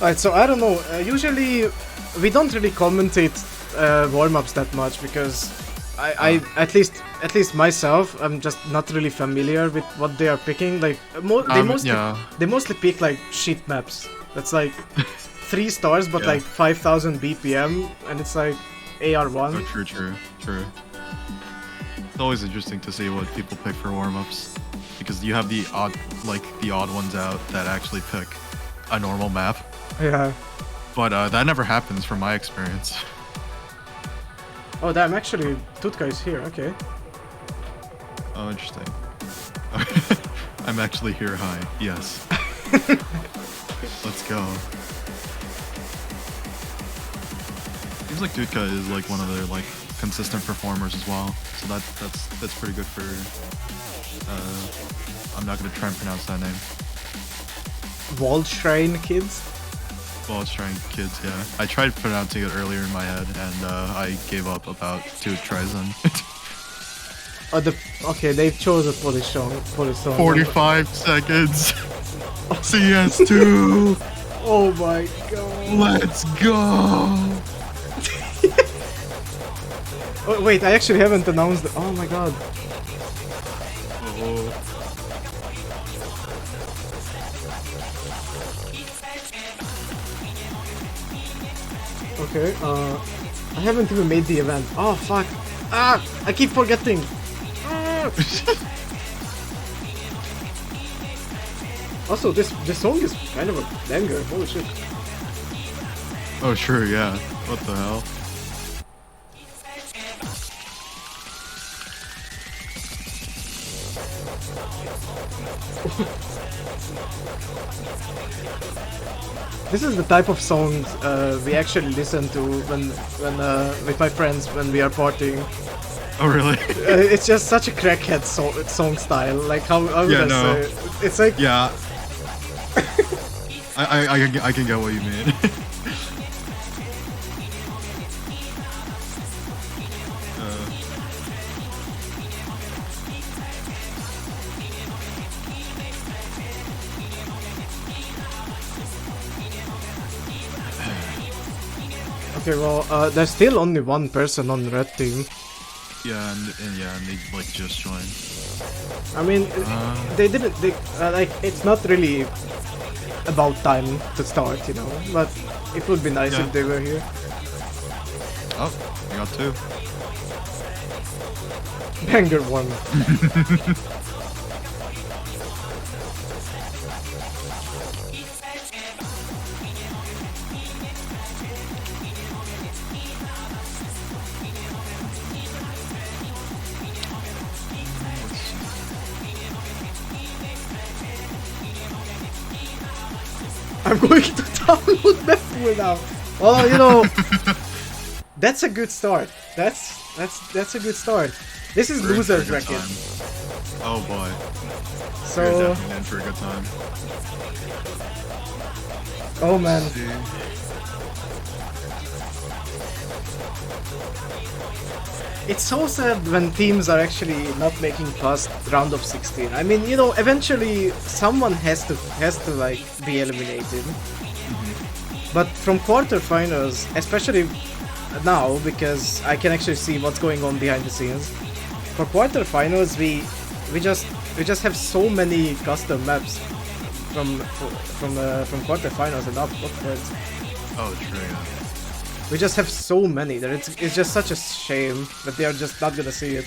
Alright, so I don't know. Usually, we don't really commentate warm-ups that much because I at least myself, I'm just not really familiar with what they are picking. Like they mostly pick like shit maps. That's like 3 stars, but like 5,000 BPM, and it's like AR1. Oh, true. It's always interesting to see what people pick for warm-ups, because you have the odd ones out that actually pick a normal map. Yeah. But that never happens from my experience. Oh damn, actually, Tutka is here, okay. Oh, interesting. I'm actually here, hi. Yes. Let's go. Seems like Tutka is like one of their like consistent performers as well. So that's pretty good for I'm not gonna try and pronounce that name. Waldschrein kids? Waldschrein kids, yeah. I tried pronouncing it earlier in my head, and I gave up about 2 tries in. Okay, they've chosen Polish song. 45 seconds. CS2. Oh my god. Let's go. Oh, wait, I actually haven't announced it. Oh my god. Okay, I haven't even made the event. Oh fuck. Ah! I keep forgetting. Ah. Also, this song is kind of a banger. Holy shit. Oh sure, yeah. What the hell? This is the type of songs we actually listen to when with my friends when we are partying. Oh really? It's just such a crackhead song style. Like how would I say it? It's like yeah. I can get what you mean. Okay, well, there's still only one person on the red team. Yeah, and they like just joined. I mean, they didn't. Like it's not really about time to start, you know. But it would be nice if they were here. Oh, we got 2. Banger 1. I'm going to download Meow now. Oh, you know, that's a good start. That's a good start. This is loser's bracket. Oh boy. So you're definitely in for a good time. Oh man. It's so sad when teams are actually not making past round of 16. I mean, you know, eventually someone has to like be eliminated. But from quarterfinals, especially now, because I can actually see what's going on behind the scenes. For quarterfinals, we just have so many custom maps from quarterfinals and upwards. Oh, true. Yeah. We just have so many that it's just such a shame that they are just not gonna see it.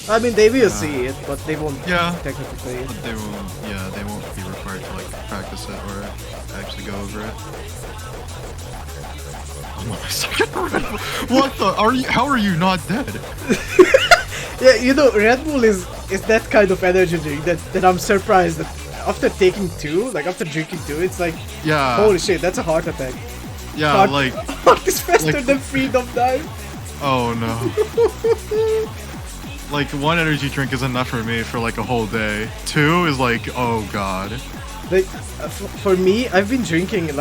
I mean, they will see it, but they won't technically play it. But they won't. Yeah, they won't be required to like practice it or actually go over it. Oh my second Red Bull. What the? How are you not dead? Yeah, you know, Red Bull is that kind of energy drink that I'm surprised that after taking 2, like after drinking 2, it's like, holy shit, that's a heart attack. Yeah, heart is faster than Freedom Dive. Oh no. Like 1 energy drink is enough for me for like a whole day. 2 is like, oh god. Like for me, I've been drinking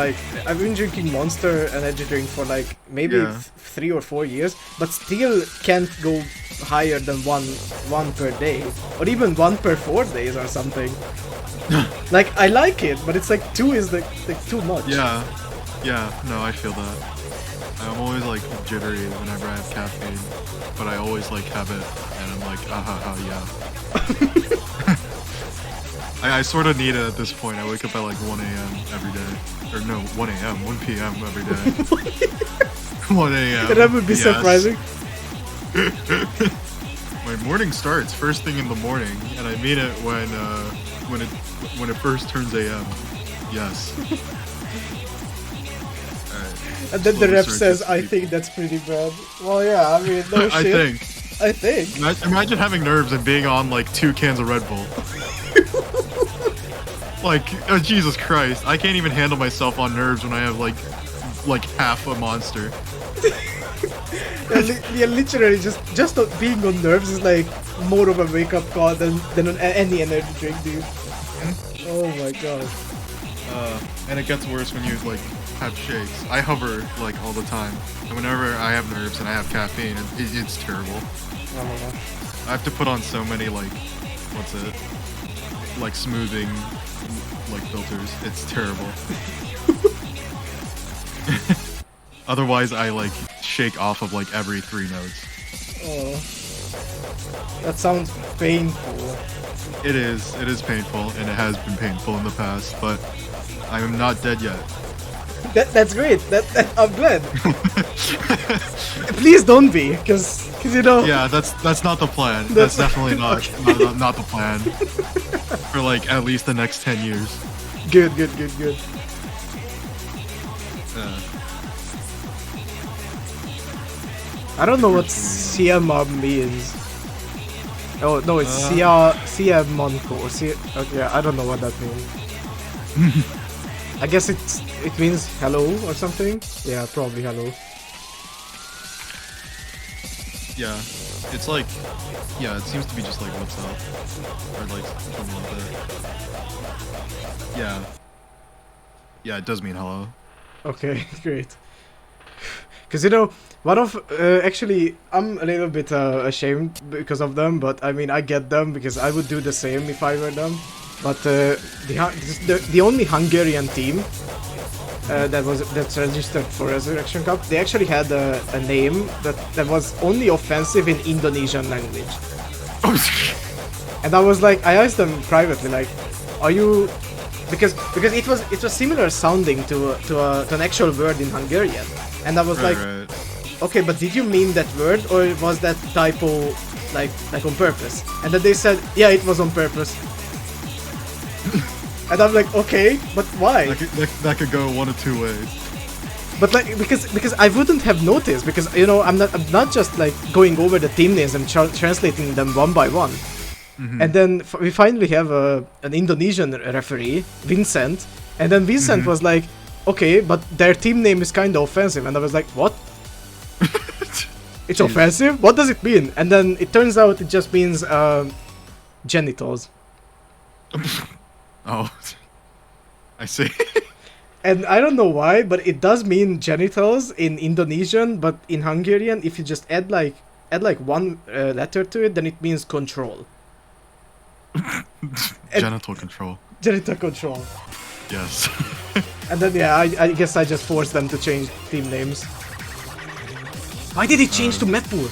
Monster energy drink for like maybe 3 or 4 years, but still can't go higher than one per day, or even 1 per 4 days or something. Like I like it, but it's like 2 is like too much. Yeah, no, I feel that. I'm always like jittery whenever I have caffeine, but I always like have it, and I'm like, yeah. I sort of need it at this point. I wake up at like 1 a.m. every day. Or no, 1 a.m., 1 p.m. every day. 1 a.m. That would be yes. surprising. My morning starts first thing in the morning, and I mean it when it first turns a.m. Yes. Alright. And then the rep says, I think that's pretty bad. Well, yeah, I mean, no shit. I think. Imagine having nerves and being on like 2 cans of Red Bull. Like, oh Jesus Christ, I can't even handle myself on nerves when I have like half a monster. Yeah, literally just being on nerves is like more of a wake-up call than on any energy drink, dude. Oh my god. And it gets worse when you like have shakes. I hover like all the time, and whenever I have nerves and I have caffeine, it's terrible. I don't know. I have to put on so many like, what's it? Like smoothing like filters. It's terrible. Otherwise, I like shake off of like every 3 notes. Oh, that sounds painful. It is painful, and it has been painful in the past, but I am not dead yet. That's great. That I'm glad. Please don't be, cause you know. Yeah, that's not the plan. That's definitely not okay. not the plan. For like at least the next 10 years. Good. I don't know what Siamab means. Oh no, it's Siamonko. Okay, I don't know what that means. I guess it means hello or something. Yeah, probably hello. Yeah, it's like, yeah, it seems to be just like what's up, or like something like that. Yeah, it does mean hello. Okay, great. Because you know, one of actually, I'm a little bit ashamed because of them, but I mean I get them because I would do the same if I were them. But the only Hungarian team that's registered for Resurrection Cup, they actually had a name that was only offensive in Indonesian language. And I was like, I asked them privately, like, are you? Because it was similar sounding to an actual word in Hungarian, and I was like, okay, but did you mean that word, or was that typo like on purpose? And then they said, yeah, it was on purpose. And I'm like, okay, but why? That could go one of 2 ways. But like, because I wouldn't have noticed, because you know, I'm not just like going over the team names and translating them one by one. And then we finally have an Indonesian referee, Vincent, and then Vincent was like, okay, but their team name is kind of offensive, and I was like, what? It's offensive? What does it mean? And then it turns out it just means genitals. Oh, I see. And I don't know why, but it does mean genitals in Indonesian, but in Hungarian, if you just add like one letter to it, then it means control. Genital control. Genital control. Yes. And then yeah, I guess I just forced them to change team names. Why did it change to Metpur?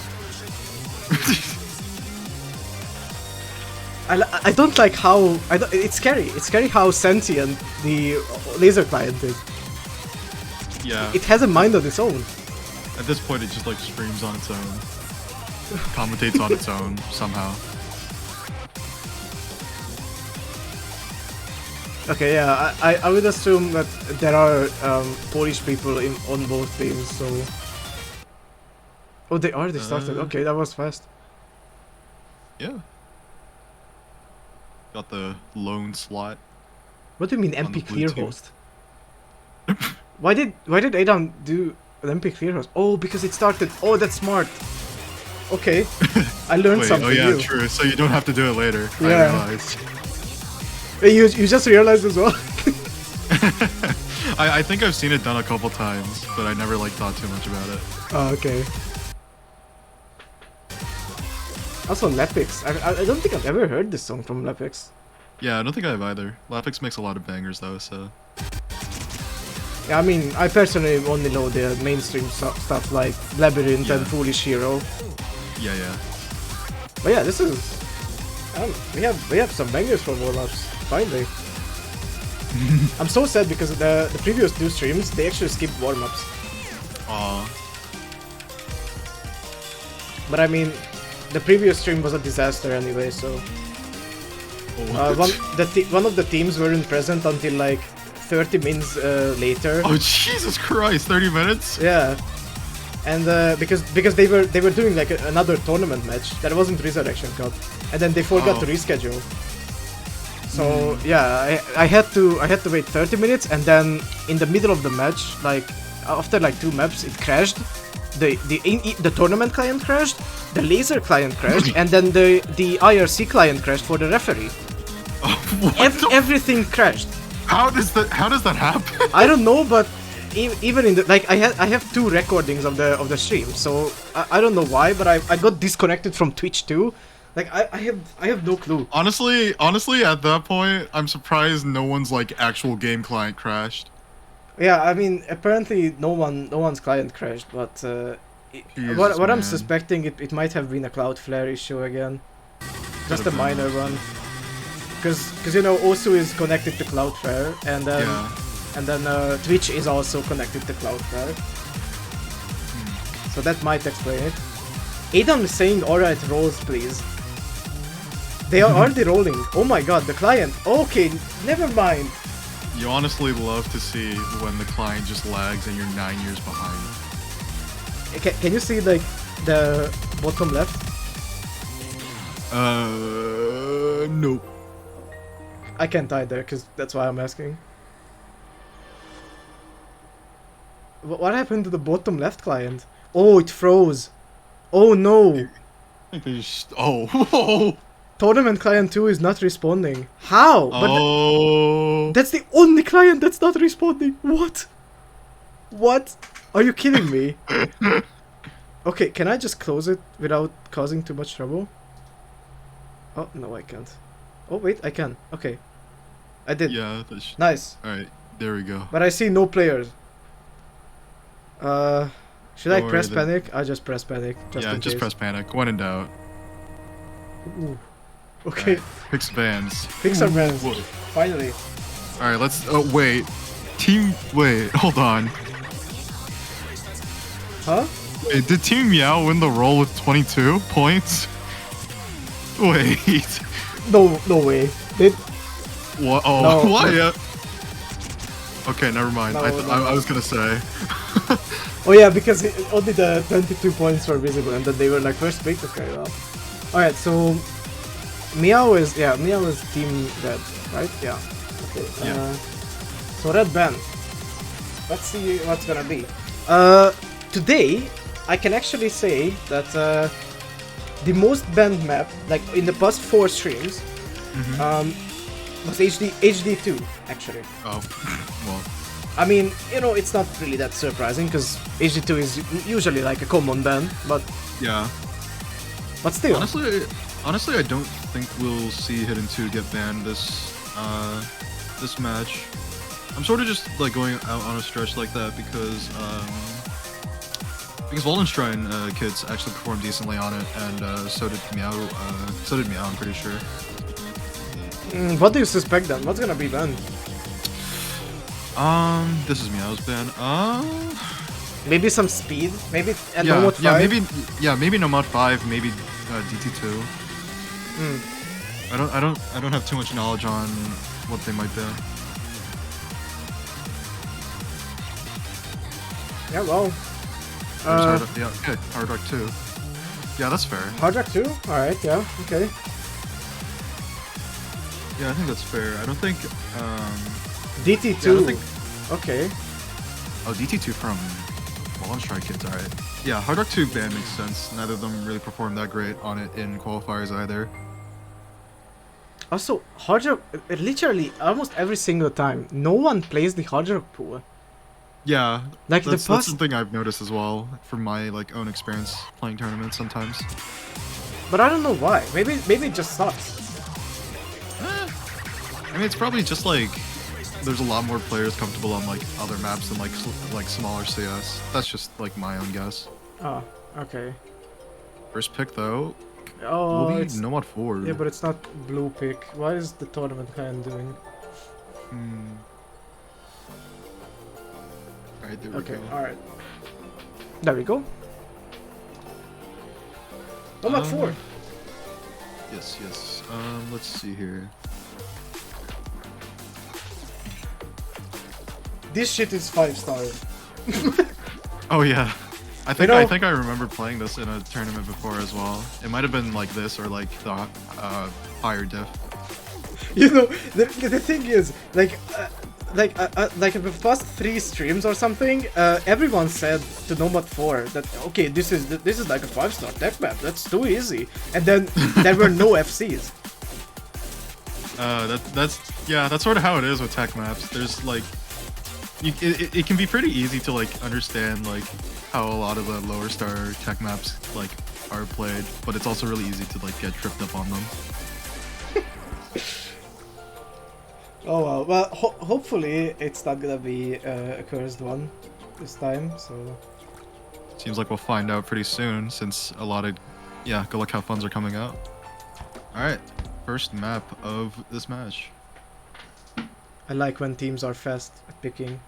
I don't like how it's scary. It's scary how sentient the laser client is. Yeah. It has a mind of its own. At this point, it just like screams on its own, commentates on its own somehow. Okay, yeah, I would assume that there are Polish people on both teams, so... Oh, they already started. Okay, that was fast. Yeah. Got the lone slot. What do you mean MP clear host? Why did Adam do an MP clear host? Oh, because it started. Oh, that's smart. Okay, I learned something new. Oh yeah, true. So you don't have to do it later. Yeah. I realized. You just realized as well? I think I've seen it done a couple times, but I never like thought too much about it. Oh, okay. Also, Lepix. I don't think I've ever heard this song from Lepix. Yeah, I don't think I have either. Lapix makes a lot of bangers though, so. Yeah, I mean, I personally only know the mainstream stuff like Labyrinth and Foolish Hero. Yeah, yeah. But yeah, this is. We have some bangers from warm-ups. Finally. I'm so sad because the previous 2 streams they actually skipped warm-ups. Aww. But I mean, the previous stream was a disaster anyway, so. One of the teams weren't present until like 30 minutes later. Oh Jesus Christ! 30 minutes? Yeah, and because they were doing like another tournament match that wasn't Resurrection Cup, and then they forgot to reschedule. So yeah, I had to wait 30 minutes, and then in the middle of the match, like after like 2 maps, it crashed. The tournament client crashed, the laser client crashed, and then the IRC client crashed for the referee. Everything crashed. How does that happen? I don't know, but even in the like I have 2 recordings of the stream, so I don't know why, but I got disconnected from Twitch too. Like I have no clue. Honestly, at that point, I'm surprised no one's like actual game client crashed. Yeah, I mean, apparently no one's client crashed, but what I'm suspecting it might have been a Cloudflare issue again, just a minor one. Because you know Osu is connected to Cloudflare, and then Twitch is also connected to Cloudflare, so that might explain it. Adam is saying, "Alright, rolls please." They are already rolling. Oh my god, the client. Okay, never mind. You honestly love to see when the client just lags and you're 9 years behind. Can you see like the bottom left? Nope. I can't either, because that's why I'm asking. What happened to the bottom left client? Oh, it froze. Oh no. Oh. Tournament client 2 is not responding. How? Oh. That's the only client that's not responding. What? What? Are you kidding me? Okay, can I just close it without causing too much trouble? Oh, no, I can't. Oh, wait, I can. Okay. I did. Yeah. Nice. Alright, there we go. But I see no players. Should I Don't press worry, panic? I just press panic. Just press panic. When in doubt. Ooh. Okay. Right. Pick some bands. Pick some bands. Whoa. Finally. Alright, let's. Oh, wait. Wait, hold on. Huh? Wait, did Team Meow win the roll with 22 points? Wait. No way. Did. What? Oh, No, what? no. Yeah. Okay, never mind. No, I was gonna say. Oh yeah, because only the 22 points were visible, and then they were like first pick. Okay, well. Alright, so Meow is Team Red, right? Yeah. Okay. Yeah. So Red band. Let's see what's gonna be. Today I can actually say that the most banned map, like in the past 4 streams, was HD2 actually. Oh, well. I mean, you know, it's not really that surprising because HD2 is usually like a common ban, but Yeah. But still. Honestly, I don't think we'll see Hidden 2 get banned this match. I'm sort of just like going out on a stretch like that because Waldschrein kids actually performed decently on it, and so did Meow. I'm pretty sure. What do you suspect then? What's gonna be banned? This is Meow's ban. Maybe some speed. Maybe Yeah, No Mod 5. maybe No Mod 5. Maybe DT2. I don't have too much knowledge on what they might ban. Yeah, well. Okay, Hard Rock 2. Yeah, that's fair. Hard Rock 2? Alright, yeah, okay. Yeah, I think that's fair. I don't think, DT2. Yeah, I don't think... Okay. Oh, DT2 from Waldschrein kids, alright. Yeah, Hard Rock 2 ban makes sense. Neither of them really performed that great on it in qualifiers either. Also, Hard Rock, literally almost every single time, no one plays the Hard Rock pool. Yeah, like that's something I've noticed as well from my like own experience playing tournaments sometimes. But I don't know why. Maybe it just sucks. I mean, it's probably just like there's a lot more players comfortable on like other maps than like smaller CS. That's just like my own guess. Oh, okay. First pick though Oh, will be it's Nomad Ford. yeah, but it's not blue pick. What is the tournament hand doing? Alright, there we Okay, go. alright. There we go. Nomad 4. Yes, yes. Let's see here. This shit is 5-star. Oh yeah. I think know- I think I remember playing this in a tournament before as well. It might have been like this or like the higher diff. You know, the thing is, like in the past 3 streams or something, everyone said to Nomad 4 that okay, this is like a 5-star tech map. That's too easy, and then there were no FCs. That's sort of how it is with tech maps. There's like, it can be pretty easy to like understand like how a lot of the lower star tech maps like are played, but it's also really easy to like get tripped up on them. Oh well, well hopefully it's not gonna be a cursed one this time. So Seems like we'll find out pretty soon since a lot of Good Luck Have Funs are coming out. All right, first map of this match. I like when teams are fast at picking.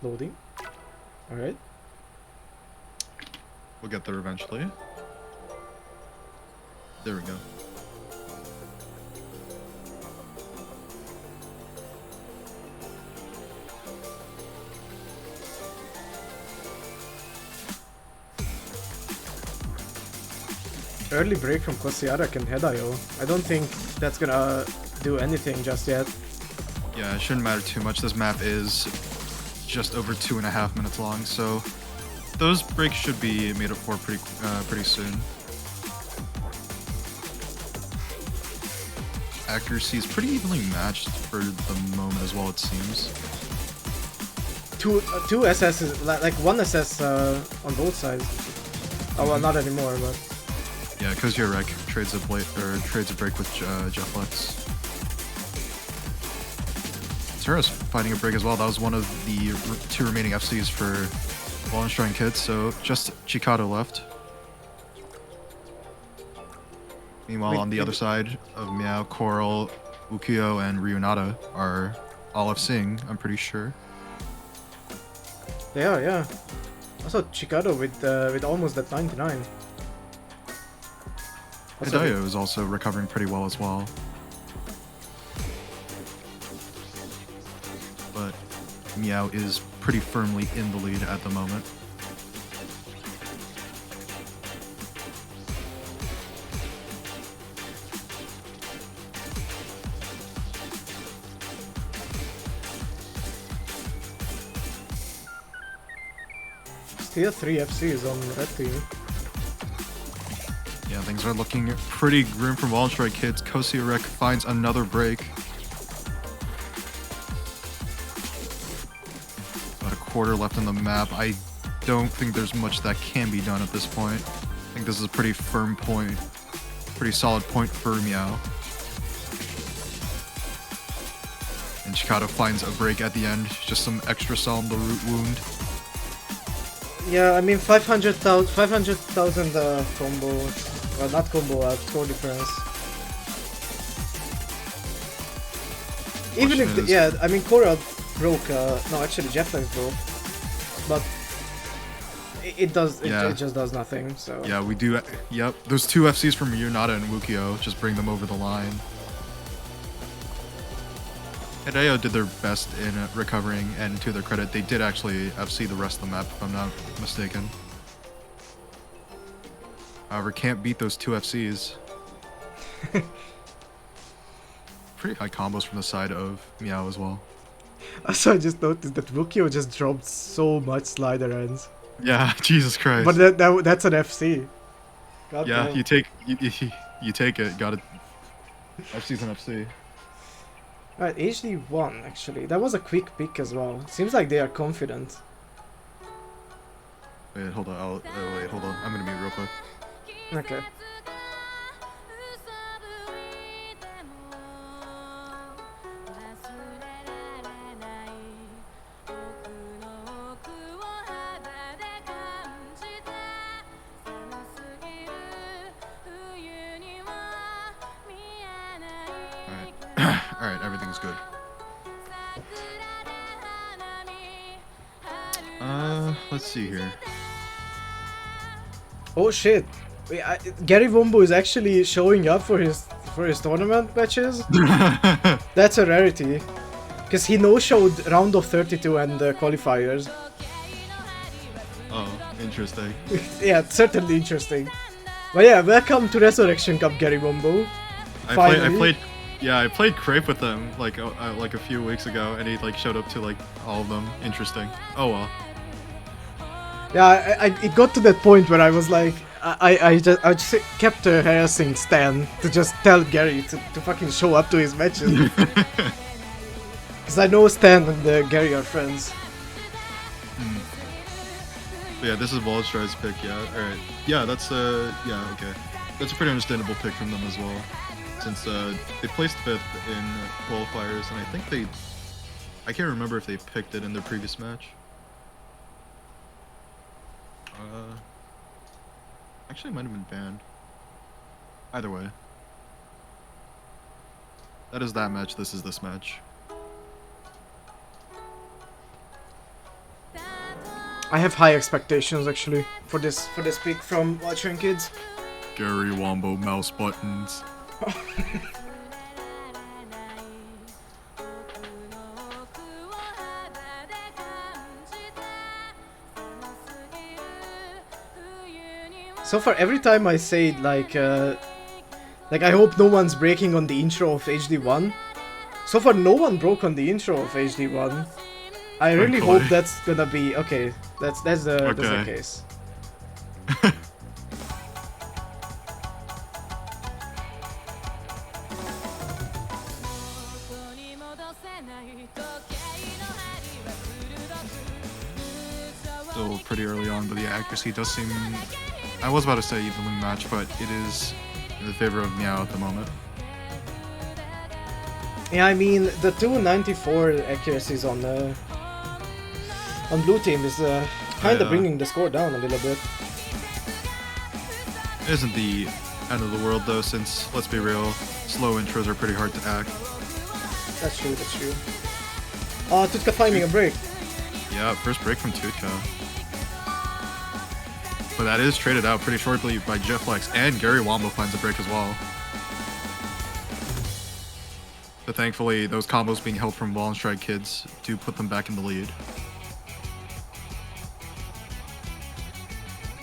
Loading. All right. We'll get there eventually. There we go. Early break from Kosiarak and Hedayo. I don't think that's gonna do anything just yet. Yeah, it shouldn't matter too much. This map is just over 2.5 minutes long, so those breaks should be made up for pretty soon. Accuracy is pretty evenly matched for the moment as well, it seems. Two SSs, like one SS on both sides. Oh well, not anymore, but Yeah, Kozierek trades a break with Jefflex. Tura's fighting a break as well. That was one of the 2 remaining FCs for Waldschrein kids, so just Chikado left. Meanwhile, Wait, on the other side of Meow, Coral, Ukiyo, and Ryunata are all FCing, I'm pretty sure. they are, yeah. Also Chikado with almost that 99. Also, Hideo is also recovering pretty well as well. But Meow is pretty firmly in the lead at the moment. still 3 FCs on red team. Yeah, things are looking pretty grim for Waldschrein kids. Kosiarek finds another break. About a quarter left on the map. I don't think there's much that can be done at this point. I think this is a pretty firm point. Pretty solid point for Meow. And Chikado finds a break at the end. Just some extra salt on the root wound. Yeah, I mean 500,000 combo. Well, not combo, score difference. Even if, Question is- yeah, I mean Coral broke, no actually Jefflex broke. But it just does nothing, so. Yeah, we do. Yep, those 2 FCs from Ryunata and Wukio just bring them over the line. Hideo did their best in recovering, and to their credit, they did actually FC the rest of the map, if I'm not mistaken. However, can't beat those 2 FCs. Pretty high combos from the side of Meow as well. Also, I just noticed that Wukio just dropped so much slider ends. Yeah, Jesus Christ. But that's an FC. God yeah, damn. you take it. Got it. FC's an FC. Alright, HD1 actually. That was a quick pick as well. Seems like they are confident. Wait, hold on. Wait, hold on. I'm gonna mute real quick. Okay. Alright, everything's good. Let's see here. Oh shit! Wait, Gary Wombo is actually showing up for his tournament matches. That's a rarity, because he no-showed round of 32 and the qualifiers. Oh, interesting. Yeah, certainly interesting. But yeah, welcome to Resurrection Cup, Gary Wombo. I played Crepe with him like a few weeks ago, and he like showed up to like all of them. Interesting. Oh well. Yeah, it got to that point where I was like, I just kept harassing Stan to just tell Gary to fucking show up to his matches. Because I know Stan and Gary are friends. But yeah, this is Waldschrein's pick. Yeah, all right. Yeah, that's yeah, okay. That's a pretty understandable pick from them as well, since they placed 5th in qualifiers, and I think I can't remember if they picked it in their previous match. Actually, it might have been banned. Either way. That is that match, this is this match. I have high expectations actually for this pick from Waldschrein Kids. Gary Wombo mouse buttons. So far, every time I say like I hope no one's breaking on the intro of HD1. So far, no one broke on the intro of HD1. I really hope that's gonna be okay. That's the case. Still pretty early on, but the accuracy does seem. I was about to say evenly matched, but it is in the favor of Meow at the moment. Yeah, I mean the 294 accuracies on blue team is kind of bringing the score down a little bit. It isn't the end of the world though, since let's be real, slow intros are pretty hard to act. That's true. That's true. Tutka finding a break. Yeah, first break from Tutka. But that is traded out pretty shortly by Jefflex, and Gary Wombo finds a break as well. But thankfully, those combos being held from Waldschrein Kids do put them back in the lead.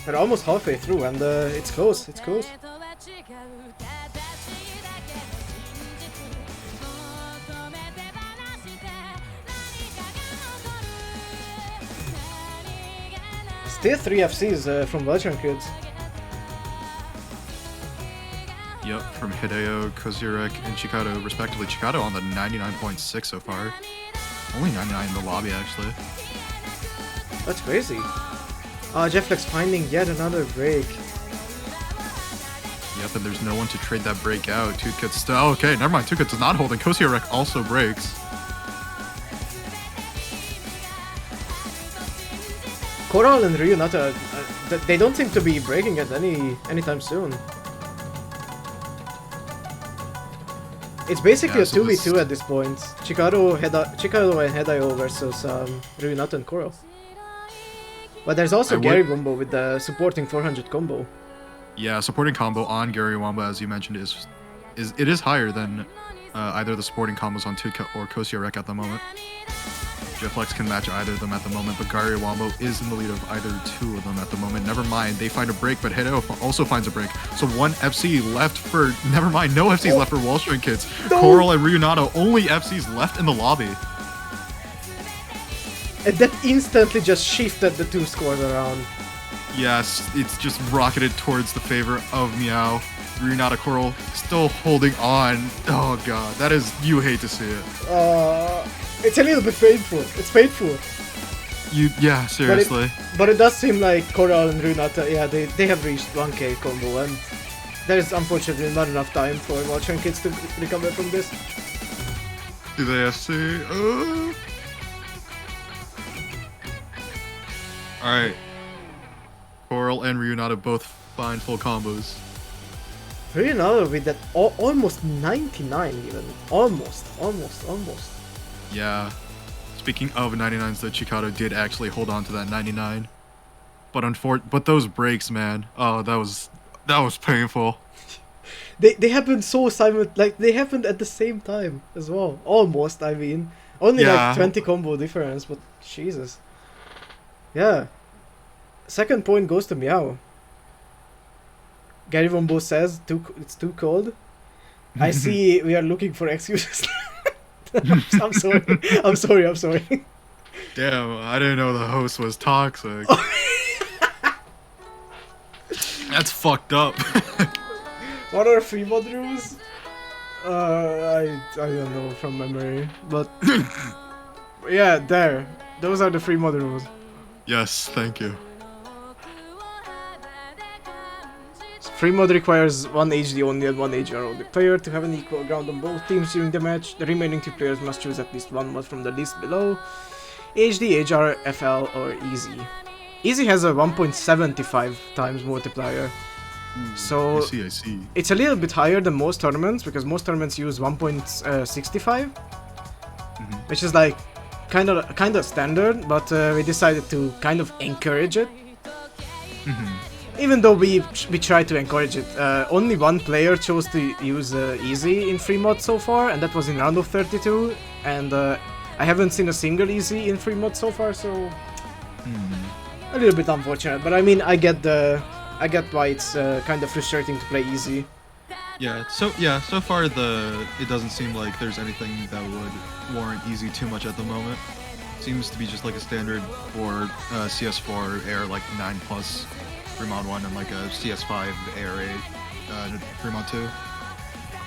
They're almost halfway through, and it's close. It's close. Still 3 FCs from Waldschrein Kids. Yep, from Hideo, Kozurek, and Chikado, respectively. Chikado on the 99.6 so far. Only 99 in the lobby, actually. That's crazy. Jefflex finding yet another break. Yep, and there's no one to trade that break out. Tutkat's still... Oh, okay, never mind. Tutkat's not holding. Kozurek also breaks. Coral and Ryunata, they don't seem to be breaking it anytime soon. It's basically a 2v2 at this point. Chikado and Hedayo versus Ryunata and Coral. But there's also Gary Wombo with the supporting 400 combo. Yeah, supporting combo on Gary Wombo, as you mentioned, is higher than either the supporting combos on Tutka or Kozurek at the moment. Jefflex can match either of them at the moment, but Gary Wombo is in the lead of either two of them at the moment. Never mind, they find a break, but Hideo also finds a break. So one FC left for... Never mind, no FCs left for Waldschrein Kids. No. Coral and Ryunato, only FCs left in the lobby. And that instantly just shifted the two scores around. Yes, it's just rocketed towards the favor of Meow. Ryunata Coral still holding on. Oh god, that is... You hate to see it. It's a little bit painful. It's painful. Yeah, seriously. But it does seem like Coral and Runata, yeah, they have reached 1k combo, and there's unfortunately not enough time for Waldschrein kids to recover from this. Do they SC? Alright. Coral and Ryunata both find full combos. Runata with that almost 99 even. Almost. Yeah. Speaking of 99s, though, Chikado did actually hold on to that 99. But those breaks, man. Oh, that was painful. They happened so they happened at the same time as well. Almost, I mean. Only like 20 combo difference, but Jesus. Yeah. Second point goes to Meow. Gary Wombo says it's too cold. I see we are looking for excuses. I'm sorry. Damn, I didn't know the host was toxic. That's fucked up. What are free mod rules? I don't know from memory, but yeah, there. Those are the free mod rules. Yes, thank you. Free mod requires one HD only and one AGR only player to have an equal ground on both teams during the match. The remaining two players must choose at least one mod from the list below. HD, AGR, FL, or Easy. Easy has a 1.75 times multiplier. So I see. It's a little bit higher than most tournaments because most tournaments use 1.65, which is like kind of standard. But we decided to kind of encourage it. Even though we try to encourage it, only one player chose to use Easy in free mod so far, and that was in round of 32. And I haven't seen a single Easy in free mod so far, so a little bit unfortunate. But I mean, I get why it's kind of frustrating to play Easy. Yeah. So far it doesn't seem like there's anything that would warrant Easy too much at the moment. Seems to be just like a standard for CS4 Air like 9+ Fremont 1 and like a CS5 AR8 Fremont 2.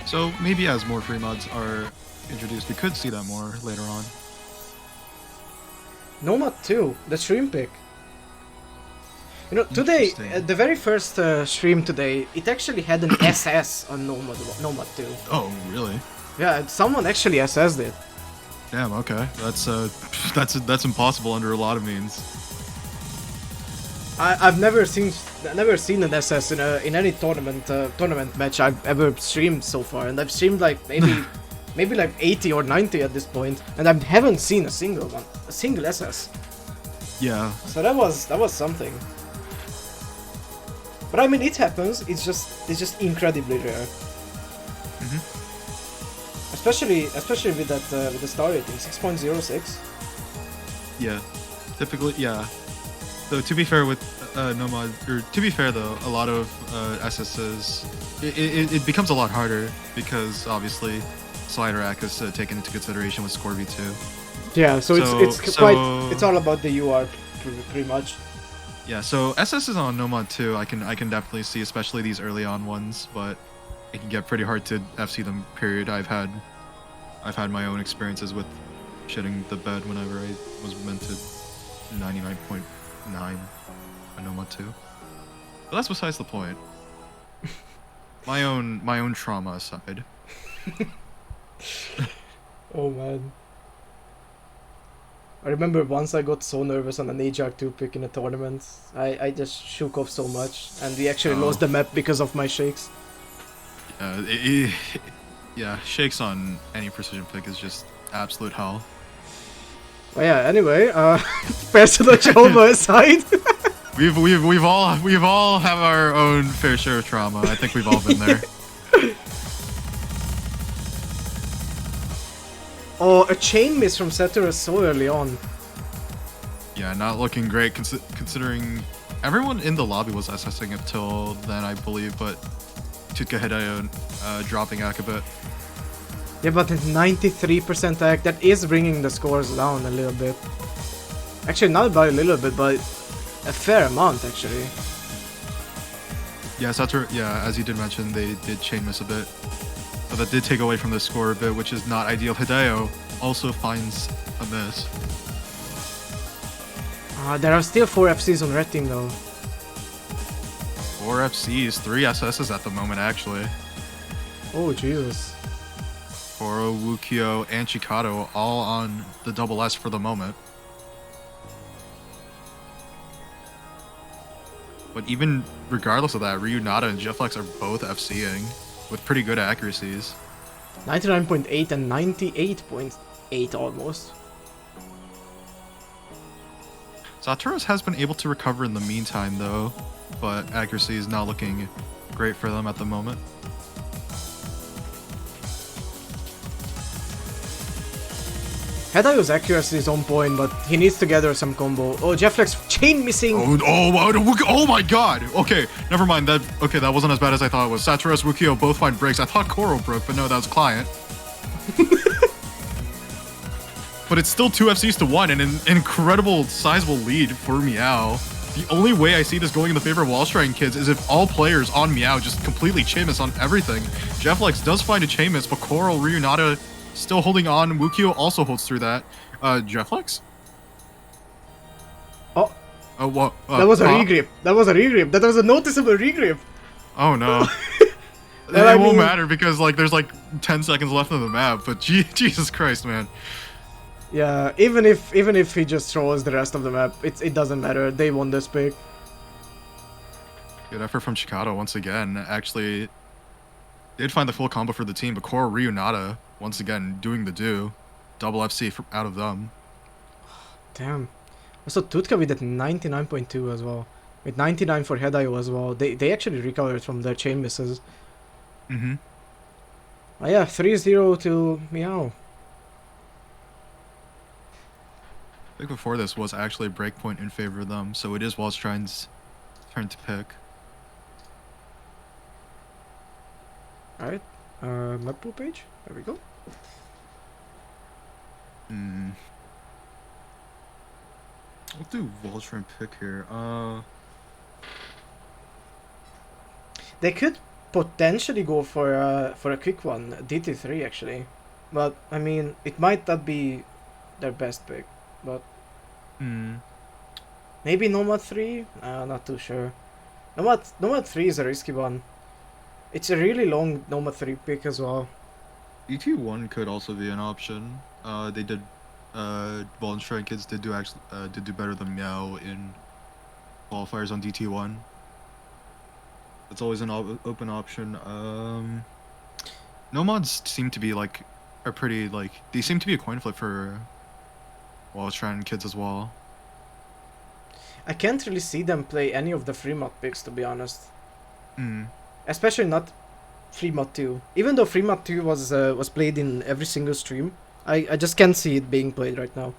So maybe as more free mods are introduced, we could see that more later on. Nomad 2, the stream pick. You know, today, the very first stream today, it actually had an SS on Nomad 2. Oh, really? Yeah, someone actually SS'd it. Damn, okay. That's impossible under a lot of means. I've never seen an SS in any tournament match I've ever streamed so far, and I've streamed like maybe like 80 or 90 at this point, and I haven't seen a single SS. Yeah. So that was something. But I mean, it happens. It's just incredibly rare. Especially with that with the star rating 6.06. Yeah. Typically, yeah. Though to be fair with Nomad, or to be fair though, a lot of SSs, it becomes a lot harder because obviously slider rack is taken into consideration with Score V2. Yeah, so it's all about the UR pretty much. Yeah, so SSs on Nomad 2, I can definitely see, especially these early on ones, but it can get pretty hard to FC them. Period. I've had my own experiences with shitting the bed whenever I was minted 99.9 on Nomad 2. But that's besides the point. My own trauma aside. Oh man. I remember once I got so nervous on an HR2 pick in a tournament. I just shook off so much, and we actually lost the map because of my shakes. Yeah, shakes on any precision pick is just absolute hell. But yeah, anyway, personal trauma aside. We've all have our own fair share of trauma. I think we've all been there. Oh, a chain miss from Ceteris so early on. Yeah, not looking great considering everyone in the lobby was assessing it till then, I believe, but Tutka Hideo dropping Ak a bit. Yeah, but at 93% Ak, that is bringing the scores down a little bit. Actually, not by a little bit, but a fair amount, actually. Yeah, Ceteris, yeah, as you did mention, they did chain miss a bit. But that did take away from the score a bit, which is not ideal. Hideo also finds a miss. There are still 4 FCs on red team though. 4 FCs, 3 SSs at the moment, actually. Oh, Jesus. Koro, Wukio, and Chikado all on the double S for the moment. But even regardless of that, Ryu Nada and Jefflex are both FCing with pretty good accuracies. 99.8 and 98.8 almost. Satoru's has been able to recover in the meantime, though, but accuracy is not looking great for them at the moment. Hedayo's accuracy is on point, but he needs to gather some combo. Oh, Jefflex chain missing! Oh my god! Okay, never mind. That wasn't as bad as I thought it was. Satoru's, Wukio both find breaks. I thought Koro broke, but no, that was Client. But it's still 2 FCs to 1 and an incredible sizable lead for Meow. The only way I see this going in the favor of Waldschrein kids is if all players on Meow just completely chain miss on everything. Jefflex does find a chain miss, but Coral, Ryu Nada still holding on. Wukio also holds through that. Jefflex? Oh. What? That was a regrip. That was a regrip. That was a noticeable regrip. Oh no. Well, it won't matter because like there's like 10 seconds left on the map, but Jesus Christ, man. Yeah, even if he just throws the rest of the map, it doesn't matter. They won this pick. Good effort from Chikado once again. Actually, did find the full combo for the team, but Koro Ryu Nada once again doing the do. Double FC out of them. Damn. Also Tutka with that 99.2 as well. With 99 for Hedayo as well. They actually recovered from their chain misses. Mm-hmm. Oh yeah, 3-0 to Meow. I think before this was actually a breakpoint in favor of them, so it is Waldschrein's turn to pick. Alright, map pool page, there we go. What do Waldschrein pick here? They could potentially go for a quick one, DT3 actually. But, I mean, it might not be their best pick. But maybe Nomad 3? Not too sure. Nomad 3 is a risky one. It's a really long Nomad 3 pick as well. DT1 could also be an option. They did Waldschrein kids did do better than Meow in qualifiers on DT1. It's always an open option. Nomads seem to be like a pretty like they seem to be a coin flip for Waldschrein kids as well. I can't really see them play any of the free mod picks, to be honest. Especially not free mod 2. Even though free mod 2 was played in every single stream, I just can't see it being played right now.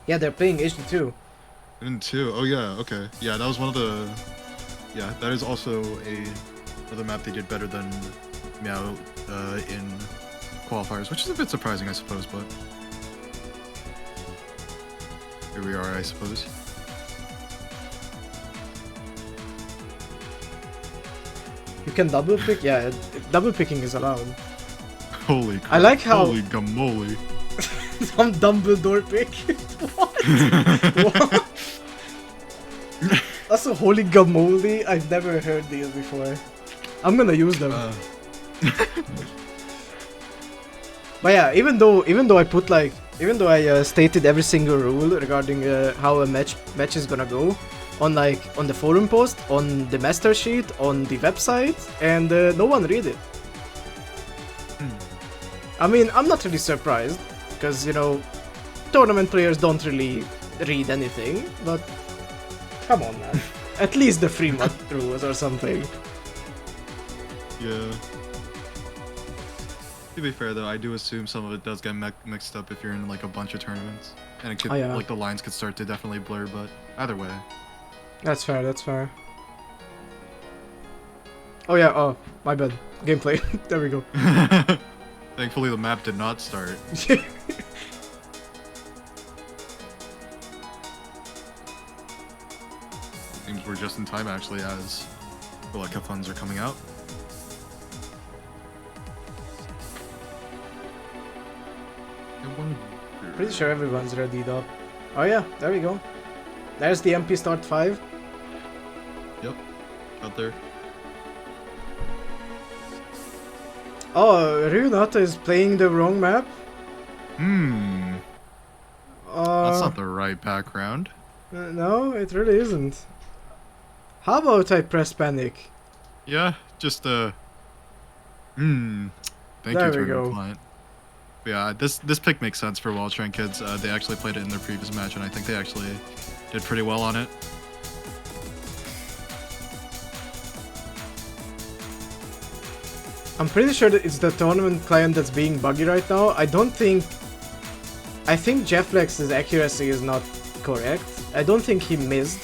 Yeah, they're playing HD2. N2. Oh yeah, okay. Yeah, that was one of the. Yeah, that is also another map they did better than Meow in qualifiers, which is a bit surprising, I suppose, but. Here we are, I suppose. You can double pick? Yeah, double picking is allowed. Holy crap. I like how... Holy gamoli. Some Dumbledore pick? What? Also, holy gamoli? I've never heard these before. I'm gonna use them. But yeah, even though I put like... Even though I stated every single rule regarding how a match is gonna go, on the forum post, on the master sheet, on the website, and no one read it. I mean, I'm not really surprised, because, you know, tournament players don't really read anything, but come on, man. At least the free mod rules or something. Yeah. To be fair though, I do assume some of it does get mixed up if you're in like a bunch of tournaments, and it could like the lines could start to definitely blur. But either way, that's fair. That's fair. Oh yeah. Oh, my bad. Gameplay. There we go. Thankfully, the map did not start. Seems we're just in time actually, as the Leica funds are coming out. Pretty sure everyone's ready though. Oh yeah, there we go. There's the MP start 5. Yep. Out there. Oh, Ryunata is playing the wrong map? That's not the right background. No, it really isn't. How about I press panic? Yeah, just thank There you, we Tournament go. Client. Yeah, this pick makes sense for Waldschrein kids. They actually played it in their previous match, and I think they actually did pretty well on it. I'm pretty sure that it's the tournament client that's being buggy right now. I think Jefflex's accuracy is not correct. I don't think he missed.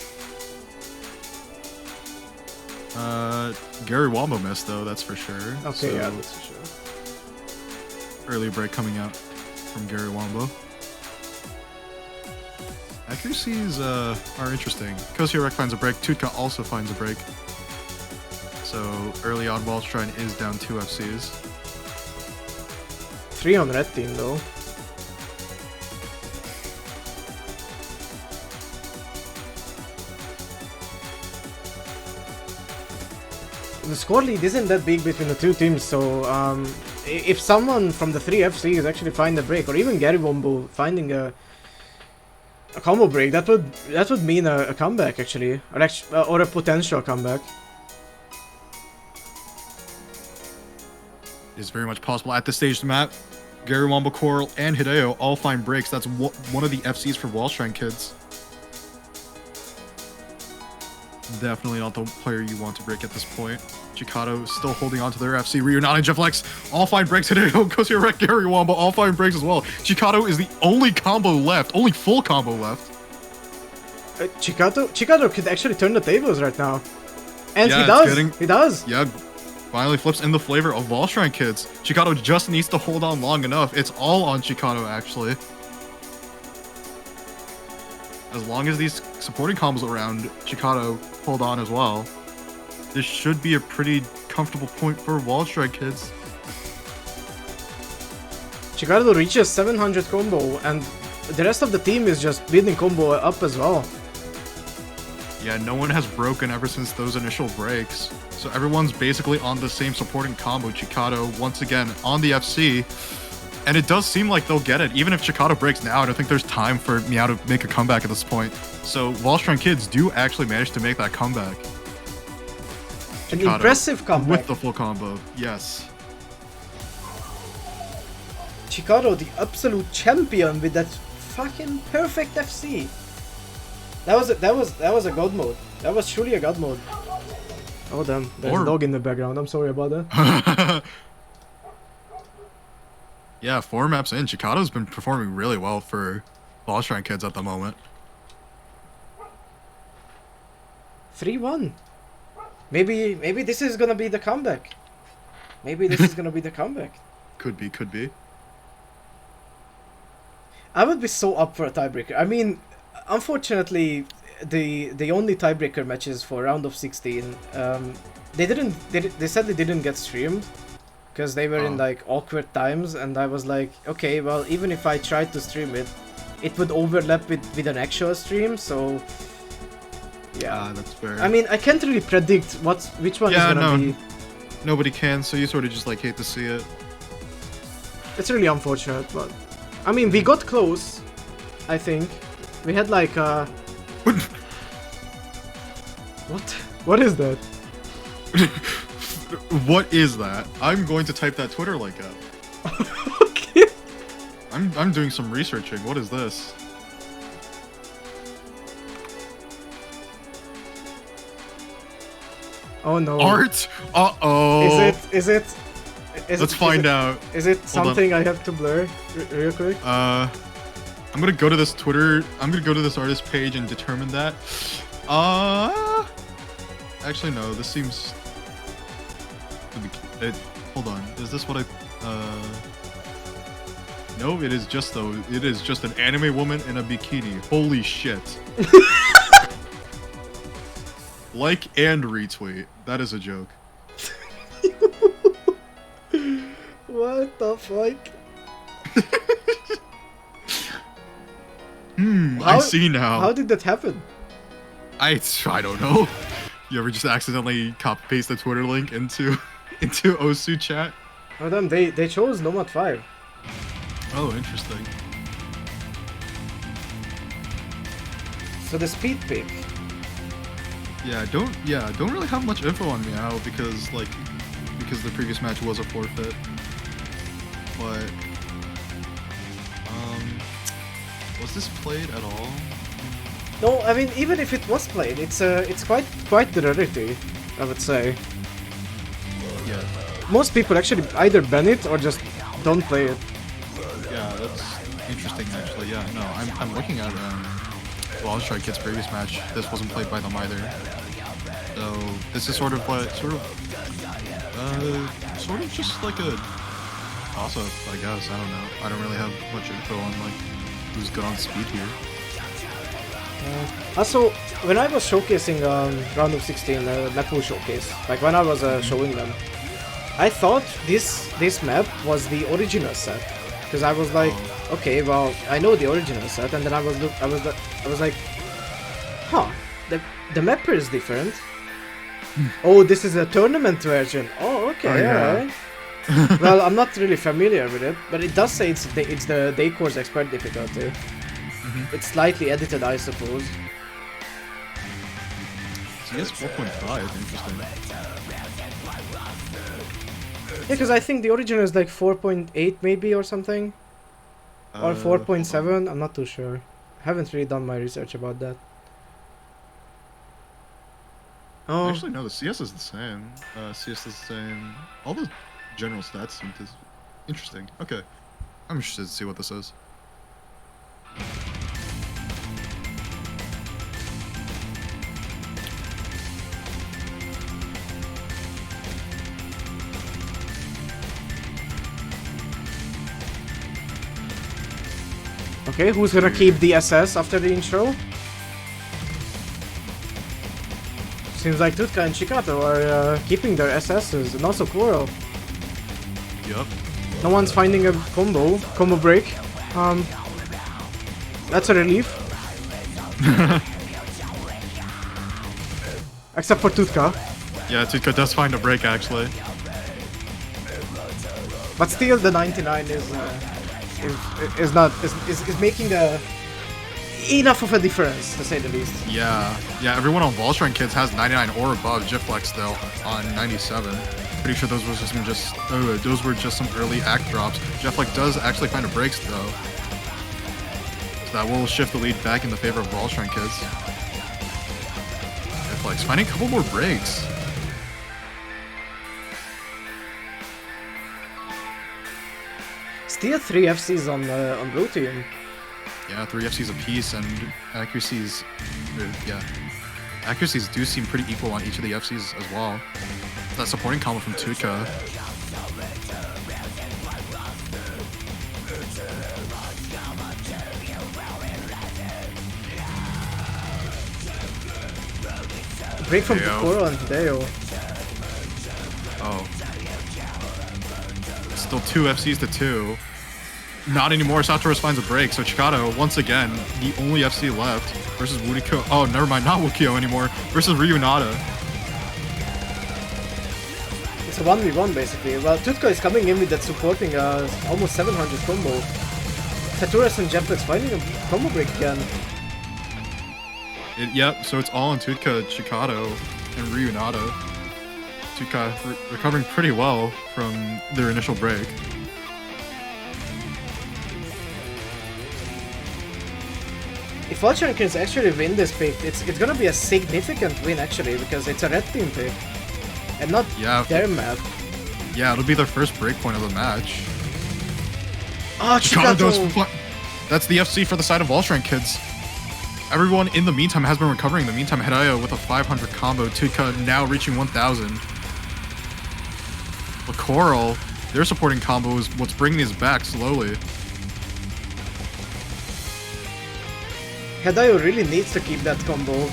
Gary Wombo missed though, that's for sure. Okay, So, yeah, that's for sure. early break coming out from Gary Wombo. Accuracies are interesting. Kosiorek finds a break, Tutka also finds a break. So early on, Waldschrein is down 2 FCs. 3 on red team though. The score lead isn't that big between the two teams, so if someone from the 3 FCs actually find a break, or even Gary Wombo finding a combo break, that would mean a comeback actually, or a potential comeback. Is very much possible at this stage of the map. Gary Wombo, Coral, and Hideo all find breaks. That's one of the FCs for Waldschrein kids. Definitely not the player you want to break at this point. Chikado still holding on to their FC. Ryunata and Jefflex all find breaks. Hideo, Kosiorek, Gary Wombo all find breaks as well. Chikado is the only combo left, only full combo left. Chikado could actually turn the tables right now. And Yeah, he does! getting- He does! Yeah, finally flips in the flavor of Waldschrein kids. Chikado just needs to hold on long enough. It's all on Chikado, actually. As long as these supporting combos around Chikado hold on as well, this should be a pretty comfortable point for Waldschrein kids. Chikado reaches 700 combo, and the rest of the team is just building combo up as well. Yeah, no one has broken ever since those initial breaks. So everyone's basically on the same supporting combo. Chikado, once again, on the FC. And it does seem like they'll get it. Even if Chikado breaks now, I don't think there's time for Meow to make a comeback at this point. So Waldschrein kids do actually manage to make that comeback. An Chikado impressive comeback. with the full combo, yes. Chikado, the absolute champion with that fucking perfect FC. That was a god mode. That was surely a god mode. Oh damn, there's a dog in the background. I'm sorry about that. Yeah, 4 maps in, Chikado's been performing really well for Waldschrein kids at the moment. 3-1. Maybe this is gonna be the comeback. Maybe this is gonna be the comeback. Could be. I would be so up for a tiebreaker. I mean, unfortunately, the only tiebreaker matches for round of 16, they said they didn't get streamed because they were in like awkward times, and I was like, okay, well, even if I tried to stream it, it would overlap with an actual stream, so yeah, that's fair. I mean, I can't really predict which one is gonna be. Nobody can, so you sort of just like hate to see it. It's really unfortunate, but I mean, we got close. I think we had like What is that? What is that? I'm going to type that Twitter link up. Okay. I'm doing some researching. What is this? Oh no. Art? Uh-oh. Is it? Let's find out. Is it something I have to blur real quick? I'm gonna go to this Twitter. I'm gonna go to this artist page and determine that. Actually, no. This seems. Hold on. Is this what I? No, it is just though. It is just an anime woman in a bikini. Holy shit. Like and retweet. That is a joke. What the fuck? I see now. How did that happen? I don't know. You ever just accidentally copy paste the Twitter link into Osu chat? Oh damn, they chose Nomad 5. Oh, interesting. So the speed pick. Yeah, don't really have much info on Meow because the previous match was a forfeit. But was this played at all? No, I mean even if it was played, it's quite the rarity, I would say. Yeah. Most people actually either ban it or just don't play it. Yeah, that's interesting actually. Yeah, no, I'm looking at Waldschrein Kid's previous match. This wasn't played by them either. So this is sort of just like a toss-up, I guess. I don't know. I don't really have much info on like who's good on speed here. Also, when I was showcasing round of 16, Meow showcase, like when I was showing them, I thought this map was the original set, because I was like, okay, well, I know the original set, and then I was like, huh, the mapper is different. Oh, this is a tournament version. Oh, okay, alright. Well, I'm not really familiar with it, but it does say it's the day course expert difficulty. It's slightly edited, I suppose. CS 4.5, interesting. Yeah, because I think the original is like 4.8 maybe or something. Or 4.7, I'm not too sure. I haven't really done my research about that. Oh. Actually, no, the CS is the same. CS is the same. All the general stats seem to... Interesting. Okay. I'm interested to see what this is. Okay, who's gonna keep the SS after the intro? Seems like Tutka and Chikato are keeping their SSs, and also Quoro. Yup. No one's finding a combo break. That's a relief. Except for Tutka. Yeah, Tutka does find a break actually. But still, the 99 is making enough of a difference, to say the least. Yeah, everyone on Waldschrein Kids has 99 or above Giflex though on 97. Pretty sure those were just some early act drops. Giflex does actually find a breaks though. So that will shift the lead back in the favor of Waldschrein Kids. Giflex finding a couple more breaks. Still 3 FCs on blue team. Yeah, 3 FCs apiece, and accuracies, accuracies do seem pretty equal on each of the FCs as well. That supporting combo from Tutka. Break from Quoro and Hideo. Oh. Still 2 FCs to 2. Not anymore. Satoros finds a break, so Chikato, once again, the only FC left versus Wukio. Oh, never mind, not Wukio anymore. Versus Ryunata. It's a 1v1 basically. Well, Tutka is coming in with that supporting almost 700 combo. Satoros and Jetlex finding a combo break again. Yep, so it's all on Tutka, Chikato, and Ryunata. Tutka recovering pretty well from their initial break. If Waldschrein can actually win this pick, it's gonna be a significant win actually, because it's a red team pick. And not their map. Yeah, it'll be their first break point of the match. Oh, Chikato! That's the FC for the side of Waldschrein Kids. Everyone in the meantime has been recovering. In the meantime, Hideo with a 500 combo. Tutka now reaching 1,000. But Coral, their supporting combo is what's bringing these back slowly. Hideo really needs to keep that combo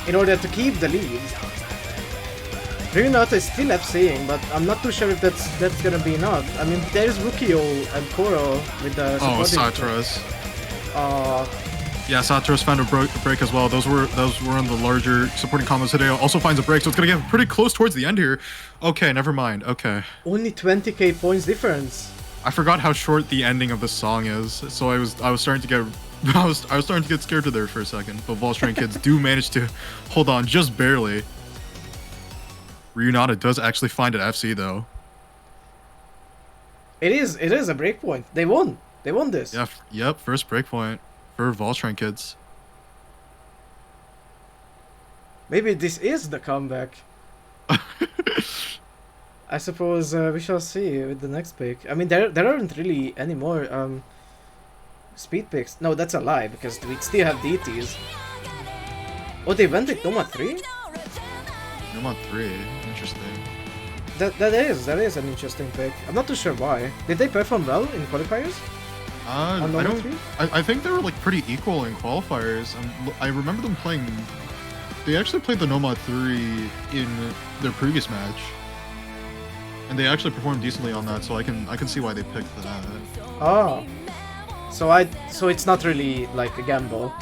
in order to keep the lead. Ryunata is still FCing, but I'm not too sure if that's gonna be enough. I mean, there's Wukio and Koro with the supporting. Oh, Satoros. Yeah, Satoru's found a break as well. Those were on the larger supporting combos. Hideo also finds a break, so it's gonna get pretty close towards the end here. Okay, never mind. Okay. Only 20k points difference. I forgot how short the ending of the song is, so I was starting to get I was starting to get scared there for a second. But Waldschrein kids do manage to hold on just barely. Ryunata does actually find an FC though. It is a breakpoint. They won. They won this. Yeah. Yep. First breakpoint for Waldschrein kids. Maybe this is the comeback. I suppose we shall see with the next pick. I mean, there aren't really any more speed picks. No, that's a lie because we still have DTs. Oh, they went with Nomad 3? Nomad 3, interesting. That is an interesting pick. I'm not too sure why. Did they perform well in qualifiers? I think they were like pretty equal in qualifiers. I remember them playing. They actually played the Nomad 3 in their previous match, and they actually performed decently on that. So I can see why they picked that. Oh, so it's not really like a gamble.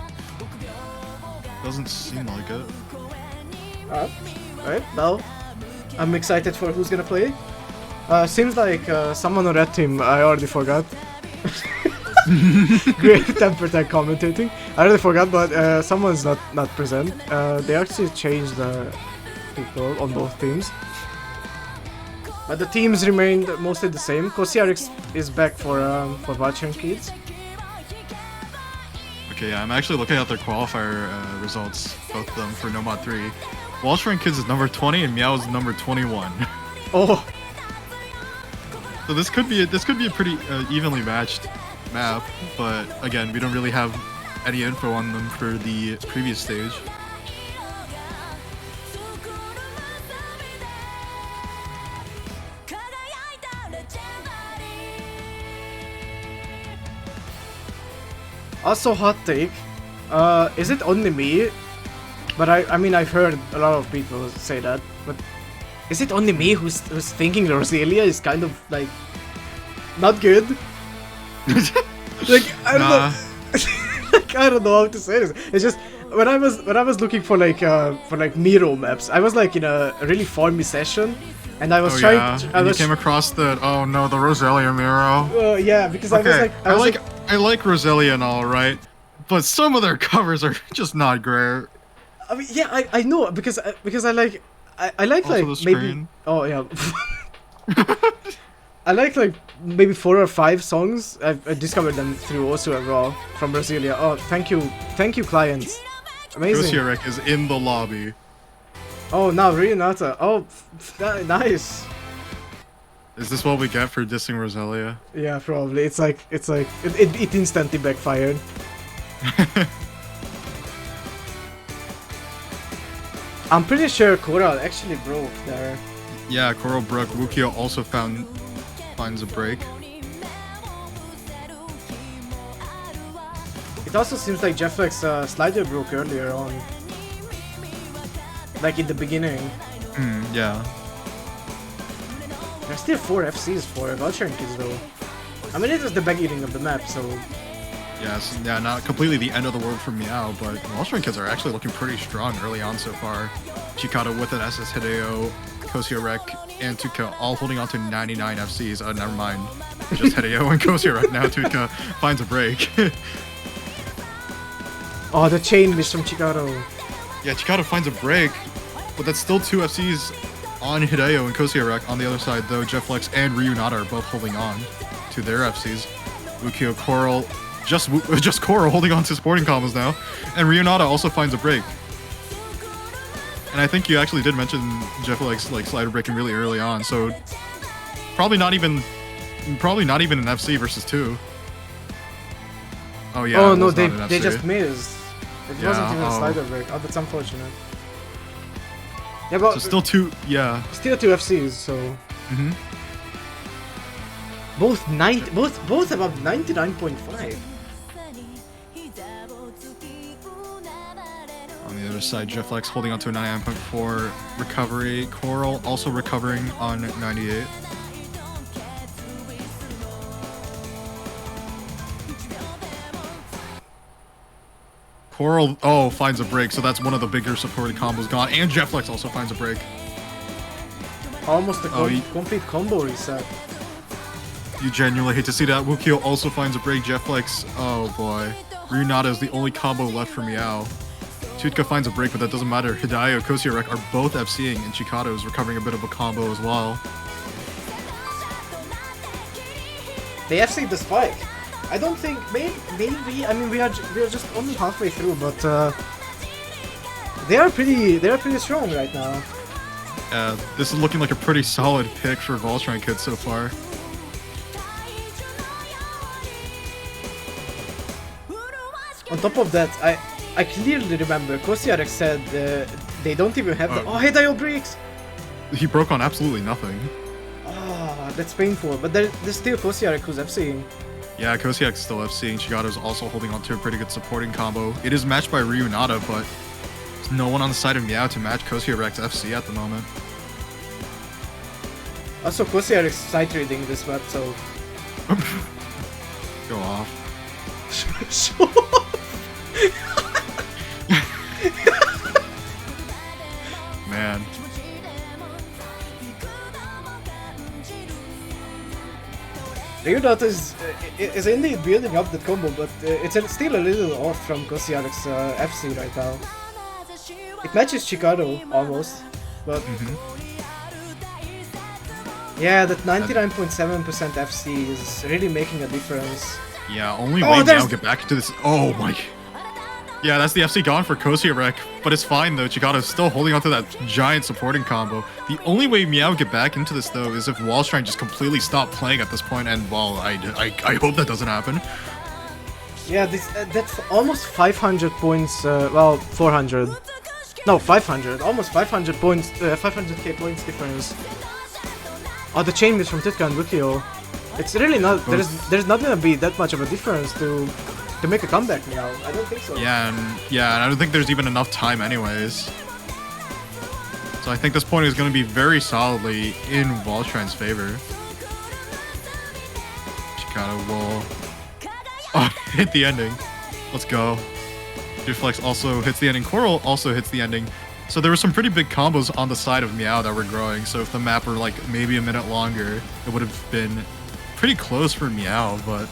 Doesn't seem like it. Alright, well, I'm excited for who's gonna play. Seems like someone on Red Team, I already forgot. Great temper tag commentating. I already forgot, but someone's not present. They actually changed the people on both teams. But the teams remained mostly the same. Kosiarix is back for Waldschrein kids. Okay, yeah, I'm actually looking at their qualifier results, both of them for Nomad 3. Waldschrein kids is number 20 and Meow is number 21. Oh. So this could be a pretty evenly matched map, but again, we don't really have any info on them for the previous stage. Also, hot take. Is it only me? But I mean, I've heard a lot of people say that. But is it only me who's thinking Roselia is kind of like not good? Like I don't know. Like, I don't know how to say this. It's just when I was looking for like Miro maps, I was like in a really farmy session, and I was trying. You came across the the Roselia Miro. Yeah, because okay. I like Roselia and all, right? But some of their covers are just not great. I mean, yeah, I know because I like also like maybe yeah. I like maybe 4 or 5 songs. I discovered them through Osu as well from Brasilia. Oh, thank you clients. Amazing. Kosiarek is in the lobby. Oh, now Ryunata. Oh, nice. Is this what we get for dissing Roselia? Yeah, probably. It's like it instantly backfired. I'm pretty sure Coral actually broke there. Yeah, Coral broke. Wukio also finds a break. It also seems like Jefflex slider broke earlier on. Like in the beginning. Yeah. There's still 4 FCs for Waldschrein kids though. I mean, it was the beginning of the map, so... Yeah, not completely the end of the world for Meow, but Waldschrein kids are actually looking pretty strong early on so far. Chikata with an SS Hideo, Kosiarek, and Tuka all holding on to 99 FCs. Never mind. Just Hideo and Kosiarek now. Tuka finds a break. Oh, the chain miss from Chikata. Yeah, Chikata finds a break, but that's still 2 FCs on Hideo and Kosiarek. On the other side, though, Jefflex and Ryunata are both holding on to their FCs. Wukio, Coral, just Coral holding on to supporting combos now, and Ryunata also finds a break. And I think you actually did mention Jefflex like slider breaking really early on, so probably not even an FC versus 2. Oh yeah. Oh no, they just missed. It wasn't even a slider break. Oh, that's unfortunate. Yeah, but so still 2. Yeah. Still 2 FCs. So. Both about 99.5. On the other side, Jefflex holding on to a 99.4 recovery. Coral also recovering on 98. Coral, oh, finds a break, so that's one of the bigger supported combos gone. And Jetflex also finds a break. Almost a complete combo reset. You genuinely hate to see that. Wukio also finds a break. Jetflex, oh boy. Ryunata is the only combo left for Meow. Tutka finds a break, but that doesn't matter. Hideo, Kosiarek are both FCing, and Chikado is recovering a bit of a combo as well. They FC'd the spike. I don't think, maybe, I mean, we are just only halfway through, but they are pretty strong right now. This is looking like a pretty solid pick for Waldschrein kids so far. On top of that, I clearly remember Kosiarek said they don't even have the... Oh, Hideo breaks! He broke on absolutely nothing. Ah, that's painful, but there's still Kosiarek who's FCing. Yeah, Kosiarek's still FCing. Chigado's also holding on to a pretty good supporting combo. It is matched by Ryunata, but there's no one on the side of Meow to match Kosiarek's FC at the moment. Also, Kosiarek's sight reading this map, so... Go off. Show off! Man. Ryunata is indeed building up the combo, but it's still a little off from Kosiarek's FC right now. It matches Chikado almost, but yeah, that 99.7% FC is really making a difference. Yeah, only way Meow get back into this. Oh my. Yeah, that's the FC gone for Kosiarek, but it's fine though. Chigado's still holding onto that giant supporting combo. The only way Meow get back into this though is if Waldschrein just completely stopped playing at this point, and well, I hope that doesn't happen. Yeah, that's almost 500 points. Well, 400. No, 500. Almost 500 points. 500k points difference. Oh, the chain is from Tutka and Wukio. It's really not. There's not gonna be that much of a difference to make a comeback now. I don't think so. Yeah, and I don't think there's even enough time anyways. So I think this point is going to be very solidly in Waldschrein's favor. Chikado will hit the ending. Let's go. Jetflex also hits the ending. Coral also hits the ending. So there were some pretty big combos on the side of Meow that were growing. So if the map were like maybe a minute longer, it would have been pretty close for Meow, but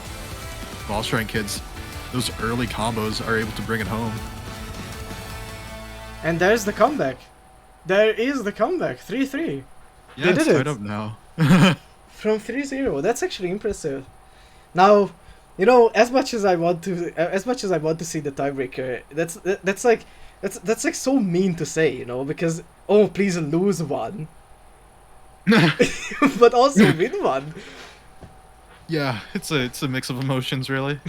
Waldschrein kids, those early combos are able to bring it home. And there's the comeback. There is the comeback. 3-3. Yeah, it's tied up now. From 3-0. That's actually impressive. Now, you know, as much as I want to see the tiebreaker, that's like so mean to say, you know, because oh, please lose one, but also win one. Yeah, it's a mix of emotions, really.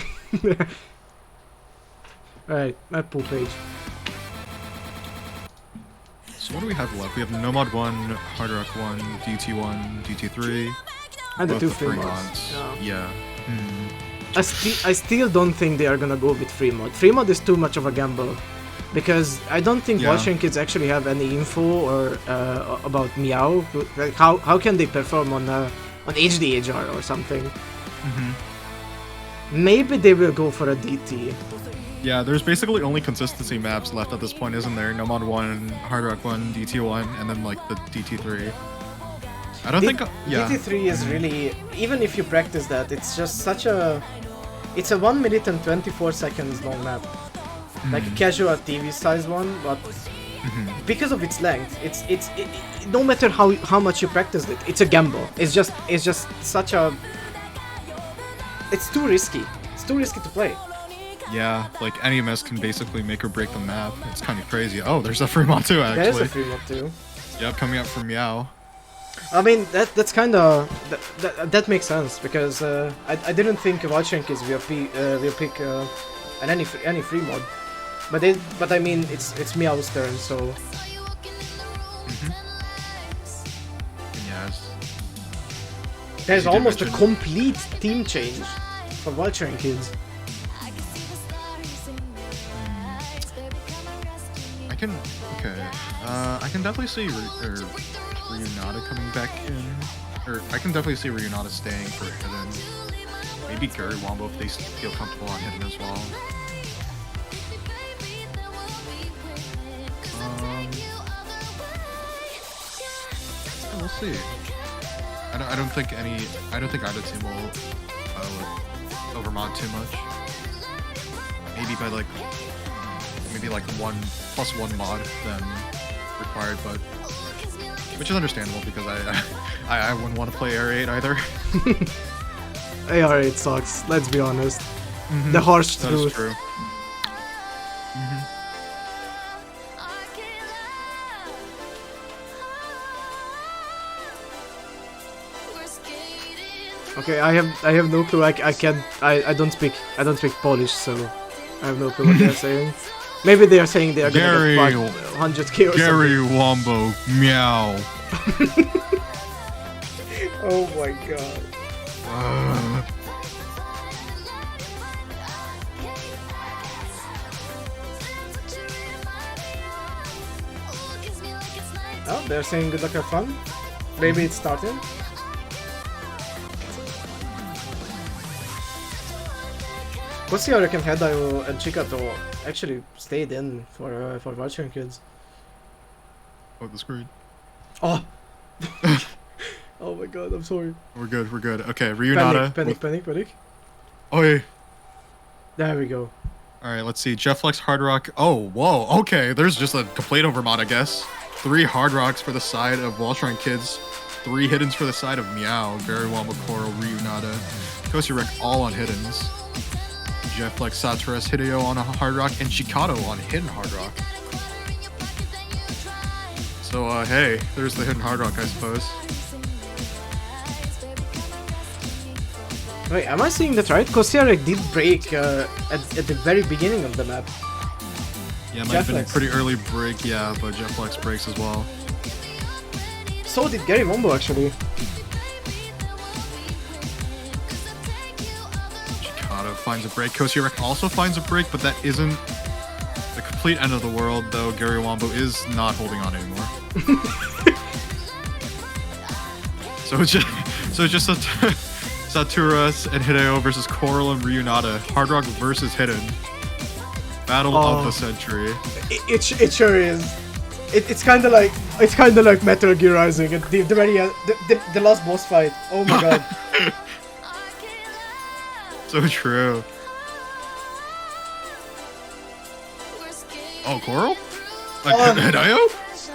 Alright, my pool page. So what do we have left? We have Nomad 1, Hard Rock 1, DT 1, DT 3, and the two free mods. Yeah. I still don't think they are gonna go with free mod. Free mod is too much of a gamble, because I don't think Waldschrein kids actually have any info or about Meow. Like how can they perform on HD HR or something? Maybe they will go for a DT. Yeah, there's basically only consistency maps left at this point, isn't there? Nomad 1, Hard Rock 1, DT 1, and then like the DT 3. I don't think... Yeah. DT 3 is really... Even if you practice that, it's just such a... It's a 1 minute and 24 seconds long map. Like a casual TV size one, but because of its length, it's no matter how much you practice it, it's a gamble. It's just such a... It's too risky. It's too risky to play. Yeah, like any miss can basically make or break the map. It's kind of crazy. Oh, there's a free mod too, actually. There's a free mod too. Yep, coming up from Meow. I mean, that's kind of... That makes sense, because I didn't think Waldschrein kids will pick any free mod. But I mean, it's Meow's turn, so... Yes. There's almost a complete team change for Waldschrein kids. I can definitely see Ryunata coming back in, or I can definitely see Ryunata staying for Hidden. Maybe Gary Wombo if they feel comfortable on Hidden as well. we'll see. I don't think either team will overmod too much. Maybe by like 1+1 mod than required, but which is understandable because I wouldn't want to play Air 8 either. AR8 sucks, let's be honest. The harsh That truth. is true. Okay, I have no clue. I don't speak Polish, so I have no clue what they're saying. Maybe they are saying they are gonna get 100k or Gary Wombo, meow. something. Oh my god. Oh, they're saying good luck, have fun. Maybe it's starting. What's the reckon Hedayo and Chikato actually stayed in for Waldschrein kids? Oh, the screen. Oh. Oh my god, I'm sorry. We're good. Okay, Ryunata. Panic. Oh, yeah. There we go. Alright, let's see. Jefflex, Hard Rock. Oh, whoa. Okay, there's just a complete overmod, I guess. 3 Hard Rocks for the side of Waldschrein kids. 3 Hiddens for the side of Meow, Gary Wombo, Coral, Ryunata. Kosirek all on Hiddens. Jefflex, Saturas, Hideo on a Hard Rock, and Chikato on Hidden Hard Rock. So, hey, there's the Hidden Hard Rock, I suppose. Wait, am I seeing that right? Kosirek did break at the very beginning of the map. Yeah, it might have been a pretty early break, yeah, but Jefflex breaks as well. So did Gary Wombo, actually. Chikato finds a break. Kosirek also finds a break, but that isn't the complete end of the world, though Gary Wombo is not holding on anymore. So it's just Saturas and Hideo versus Coral and Ryunata. Hard Rock versus Hidden. Battle of the century. It sure is. It's kind of like Metal Gear Rising at the very end, the last boss fight. Oh my god. So true. Oh, Coral? Like Hideo?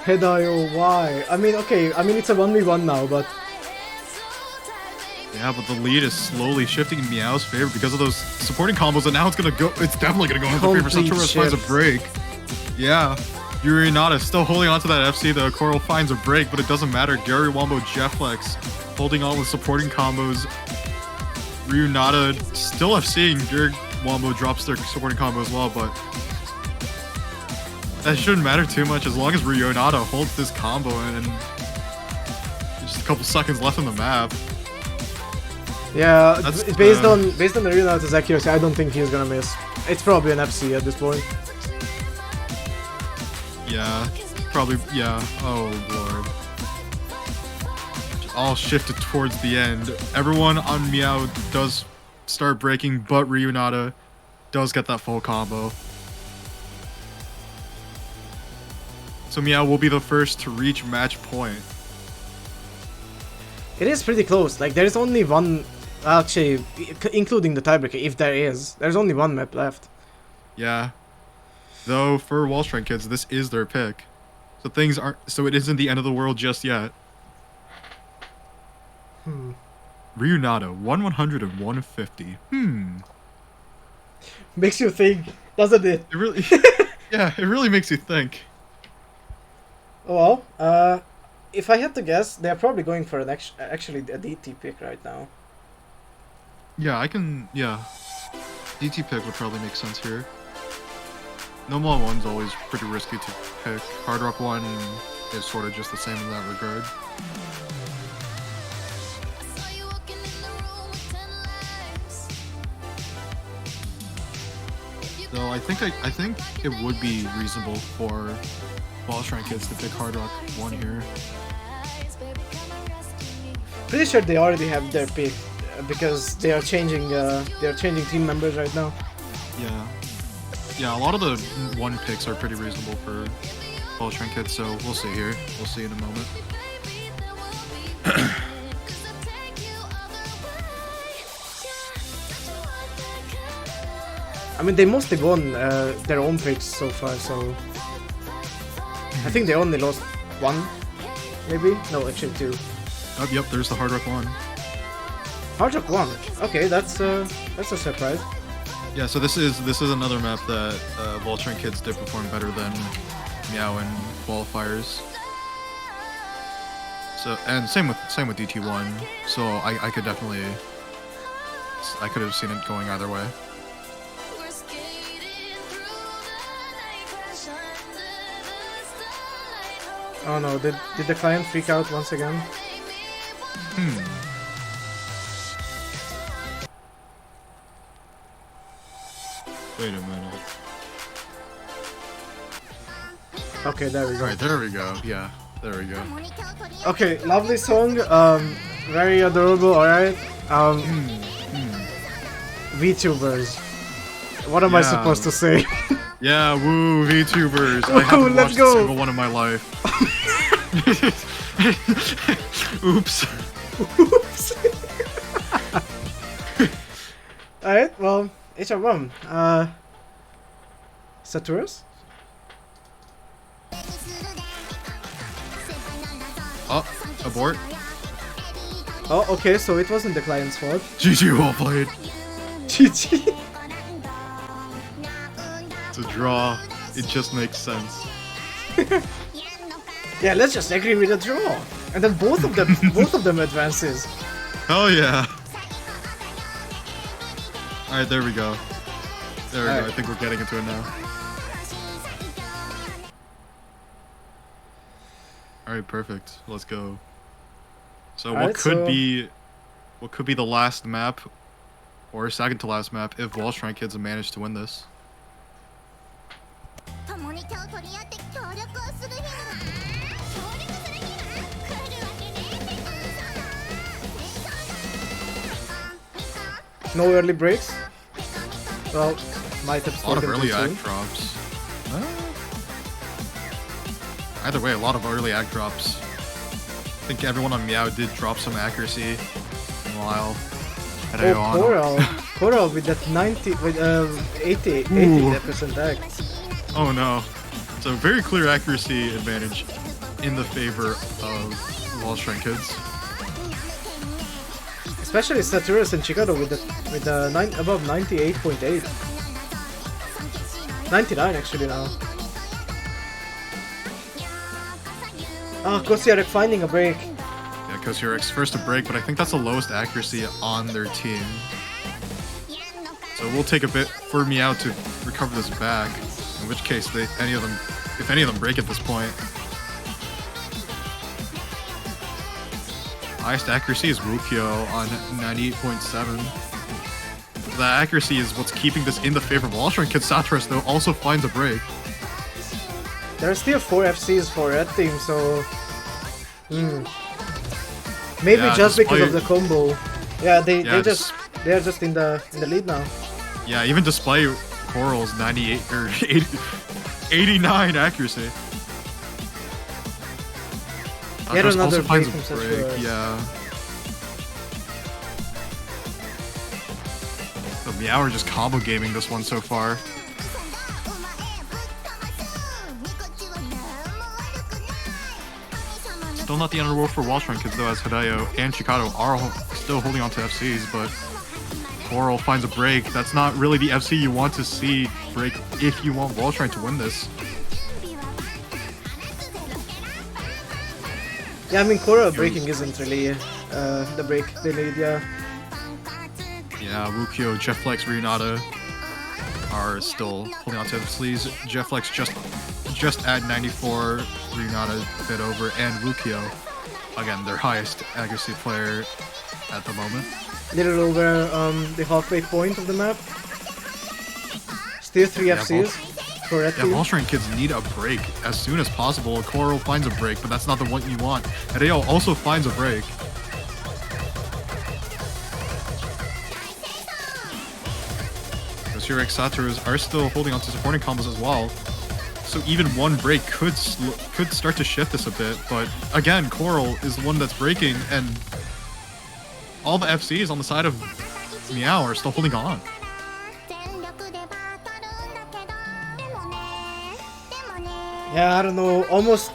Hideo, why? I mean, okay. I mean, it's a 1v1 now, but yeah, but the lead is slowly shifting in Meow's favor because of those supporting combos, and now it's definitely gonna go in his favor. Saturas finds a break. Yeah. Ryunata still holding on to that FC though. Coral finds a break, but it doesn't matter. Gary Wombo, Jefflex holding on with supporting combos. Ryunata still FCing. Gary Wombo drops their supporting combo as well, but that shouldn't matter too much as long as Ryunata holds this combo and just a couple seconds left on the map. yeah, based on the Ryunata's accuracy, I don't think he's gonna miss. It's probably an FC at this point. Yeah, probably, yeah. Oh, Lord. All shifted towards the end. Everyone on Meow does start breaking, but Ryunata does get that full combo. So Meow will be the first to reach match point. It is pretty close. Like, there is only one, actually, including the tiebreaker, if there is. There's only one map left. Yeah. Though, for Waldschrein kids, this is their pick. So it isn't the end of the world just yet. Ryunata, 1/100 and 150. Makes you think, doesn't it? It really, yeah, it really makes you think. Well, if I had to guess, they're probably going for an actually a DT pick right now. Yeah, DT pick would probably make sense here. Normal 1's always pretty risky to pick. Hard Rock 1 is sort of just the same in that regard. Though I think it would be reasonable for Waldschrein kids to pick Hard Rock 1 here. Pretty sure they already have their pick because they are changing team members right now. Yeah, a lot of the 1 picks are pretty reasonable for Waldschrein kids, so we'll see here. We'll see in a moment. I mean, they mostly won their own picks so far, so... I think they only lost one, maybe? No, actually two. Oh, yep, there's the Hard Rock 1. Hard Rock 1? Okay, that's a surprise. Yeah, so this is another map that Waldschrein kids did perform better than Meow in qualifiers. So, and same with DT1. So I could definitely, I could have seen it going either way. Oh no, did the client freak out once again? Wait a minute. Okay, there we go. Alright, there we go. Yeah, there we go. Okay, lovely song. Very adorable. Alright. VTubers. What am I supposed to say? Yeah, woo, VTubers. I haven't watched a single one in my life. Oops. Oops. Alright, well, HR1. Saturus? Oh, abort. Oh, okay, so it wasn't the client's fault. GG, well played. GG. It's a draw. It just makes sense. Yeah, let's just agree with a draw. And then both of them advances. Oh yeah. Alright, there we go. There we go. I think we're getting into it now. Alright, perfect. Let's go. So what could be the last map or second to last map if Waldschrein kids have managed to win this? No early breaks? Well, might have a lot of spoken early too act soon. drops. Either way, a lot of early act drops. I think everyone on Meow did drop some accuracy while Oh, Coral with that 80% act. Oh no. So very clear accuracy advantage in the favor of Waldschrein kids. Especially Saturus and Chicago with the above 98.8. 99 actually now. Ah, Kosiarek finding a break. Yeah, Kosiarek's first to break, but I think that's the lowest accuracy on their team. So we'll take a bit for Meow to recover this back. In which case, if any of them break at this point. Highest accuracy is Wukyo on 98.7. The accuracy is what's keeping this in the favor of Waldschrein kids. Saturus, though, also finds a break. There are still 4 FCs for Red Team, so... Maybe just because of the combo. Yeah, they are just in the lead now. Yeah, even display Coral's 98 or 89 accuracy. Yet another also finds break a from break, yeah. The Meow are just combo gaming this one so far. Still not the end of the world for Waldschrein kids though, as Hideo and Chikado are still holding on to FCs, but Coral finds a break. That's not really the FC you want to see break if you want Waldschrein to win this. Yeah, I mean, Coral breaking isn't really the break they need, yeah. Yeah, Wukyo, Jetflex, Ryunata are still holding on to FCs. Jetflex just at 94, Ryunata a bit over, and Wukyo, again, their highest accuracy player at the moment. Little over the halfway point of the map. Still 3 FCs for Red Team. Waldschrein kids need a break as soon as possible. Coral finds a break, but that's not the one you want. Hideo also finds a break. Kosiarek, Saturus are still holding on to supporting combos as well. So even one break could start to shift this a bit, but again, Coral is the one that's breaking, and all the FCs on the side of Meow are still holding on. Yeah, I don't know, almost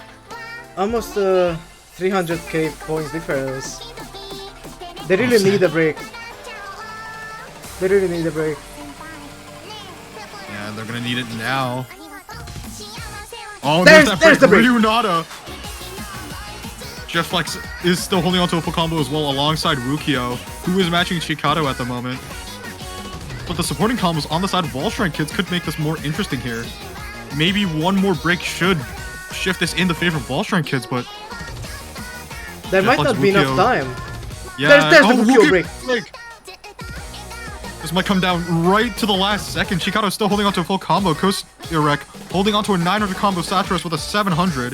300k points difference. They really need a break. They really need a break. Yeah, they're gonna need it now. Oh, there's the break. Ryunada. Jeff Flex is still holding on to a full combo as well alongside Rukio, who is matching Chikado at the moment. But the supporting combos on the side of Waldschrein kids could make this more interesting here. Maybe one more break should shift this in the favor of Waldschrein kids, but there might not be enough time. Yeah, there's the Rukio break. This might come down right to the last second. Chikado still holding on to a full combo. Coast Irek holding on to a 900 combo. Satras with a 700.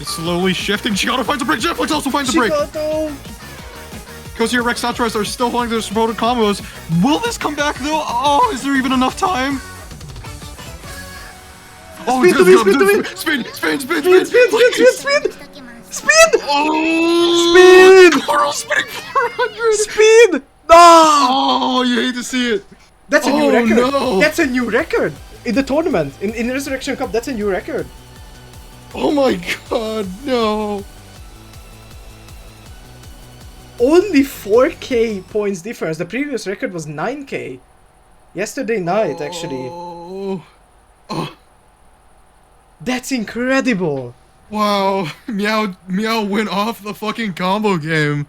It's slowly shifting. Chikado finds a break. Jetflex also finds a break. Coast Irek, Satras are still holding their supported combos. Will this come back though? Oh, is there even enough time? Oh, spin! Oh, spin! Coral spinning 400! Spin! No! Oh, you hate to see it. That's a new record. No. That's a new record in the tournament. In Resurrection Cup, that's a new record. Oh my god, no. Only 4k points difference. The previous record was 9k. Yesterday night, actually. Oh. That's incredible. Wow, Meow went off the fucking combo game.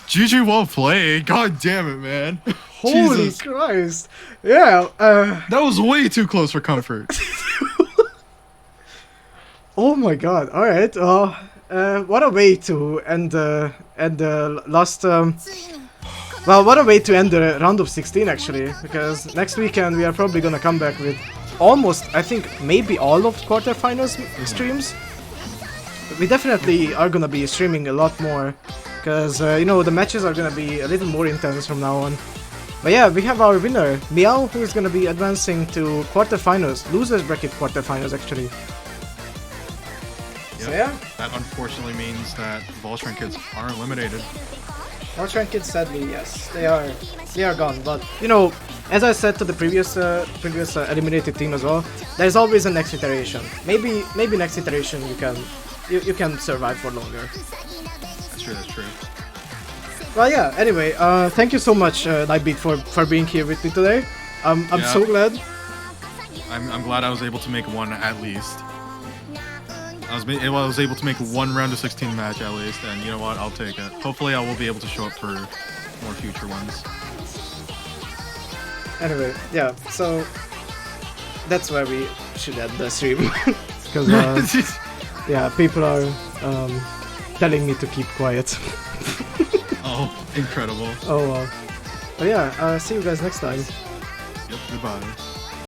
GG, well played. God damn it, man. Holy Jesus. Christ. Yeah, that was way too close for comfort. Oh my god, alright. What a way to end the last... well, what a way to end the round of 16 actually. Because next weekend we are probably gonna come back with almost, I think, maybe all of quarterfinals streams. We definitely are gonna be streaming a lot more, because you know, the matches are gonna be a little more intense from now on. But yeah, we have our winner, Meow, who is gonna be advancing to quarterfinals, losers bracket quarterfinals actually. Yep. So yeah, that unfortunately means that Waldschrein kids are eliminated. Waldschrein kids, sadly, yes, they are gone. But you know, as I said to the previous eliminated team as well, there's always a next iteration. Maybe next iteration you can survive for longer. That's true. Well, yeah. Anyway, thank you so much, N1ghtbeat, for being here with me today. I'm so glad. I'm glad I was able to make one at least. I was able to make one round of 16 match at least, and you know what? I'll take it. Hopefully, I will be able to show up for more future ones. Anyway, yeah. So that's where we should end the stream, because yeah, people are telling me to keep quiet. Oh, incredible. Oh well. But yeah, see you guys next time. Yep, goodbye.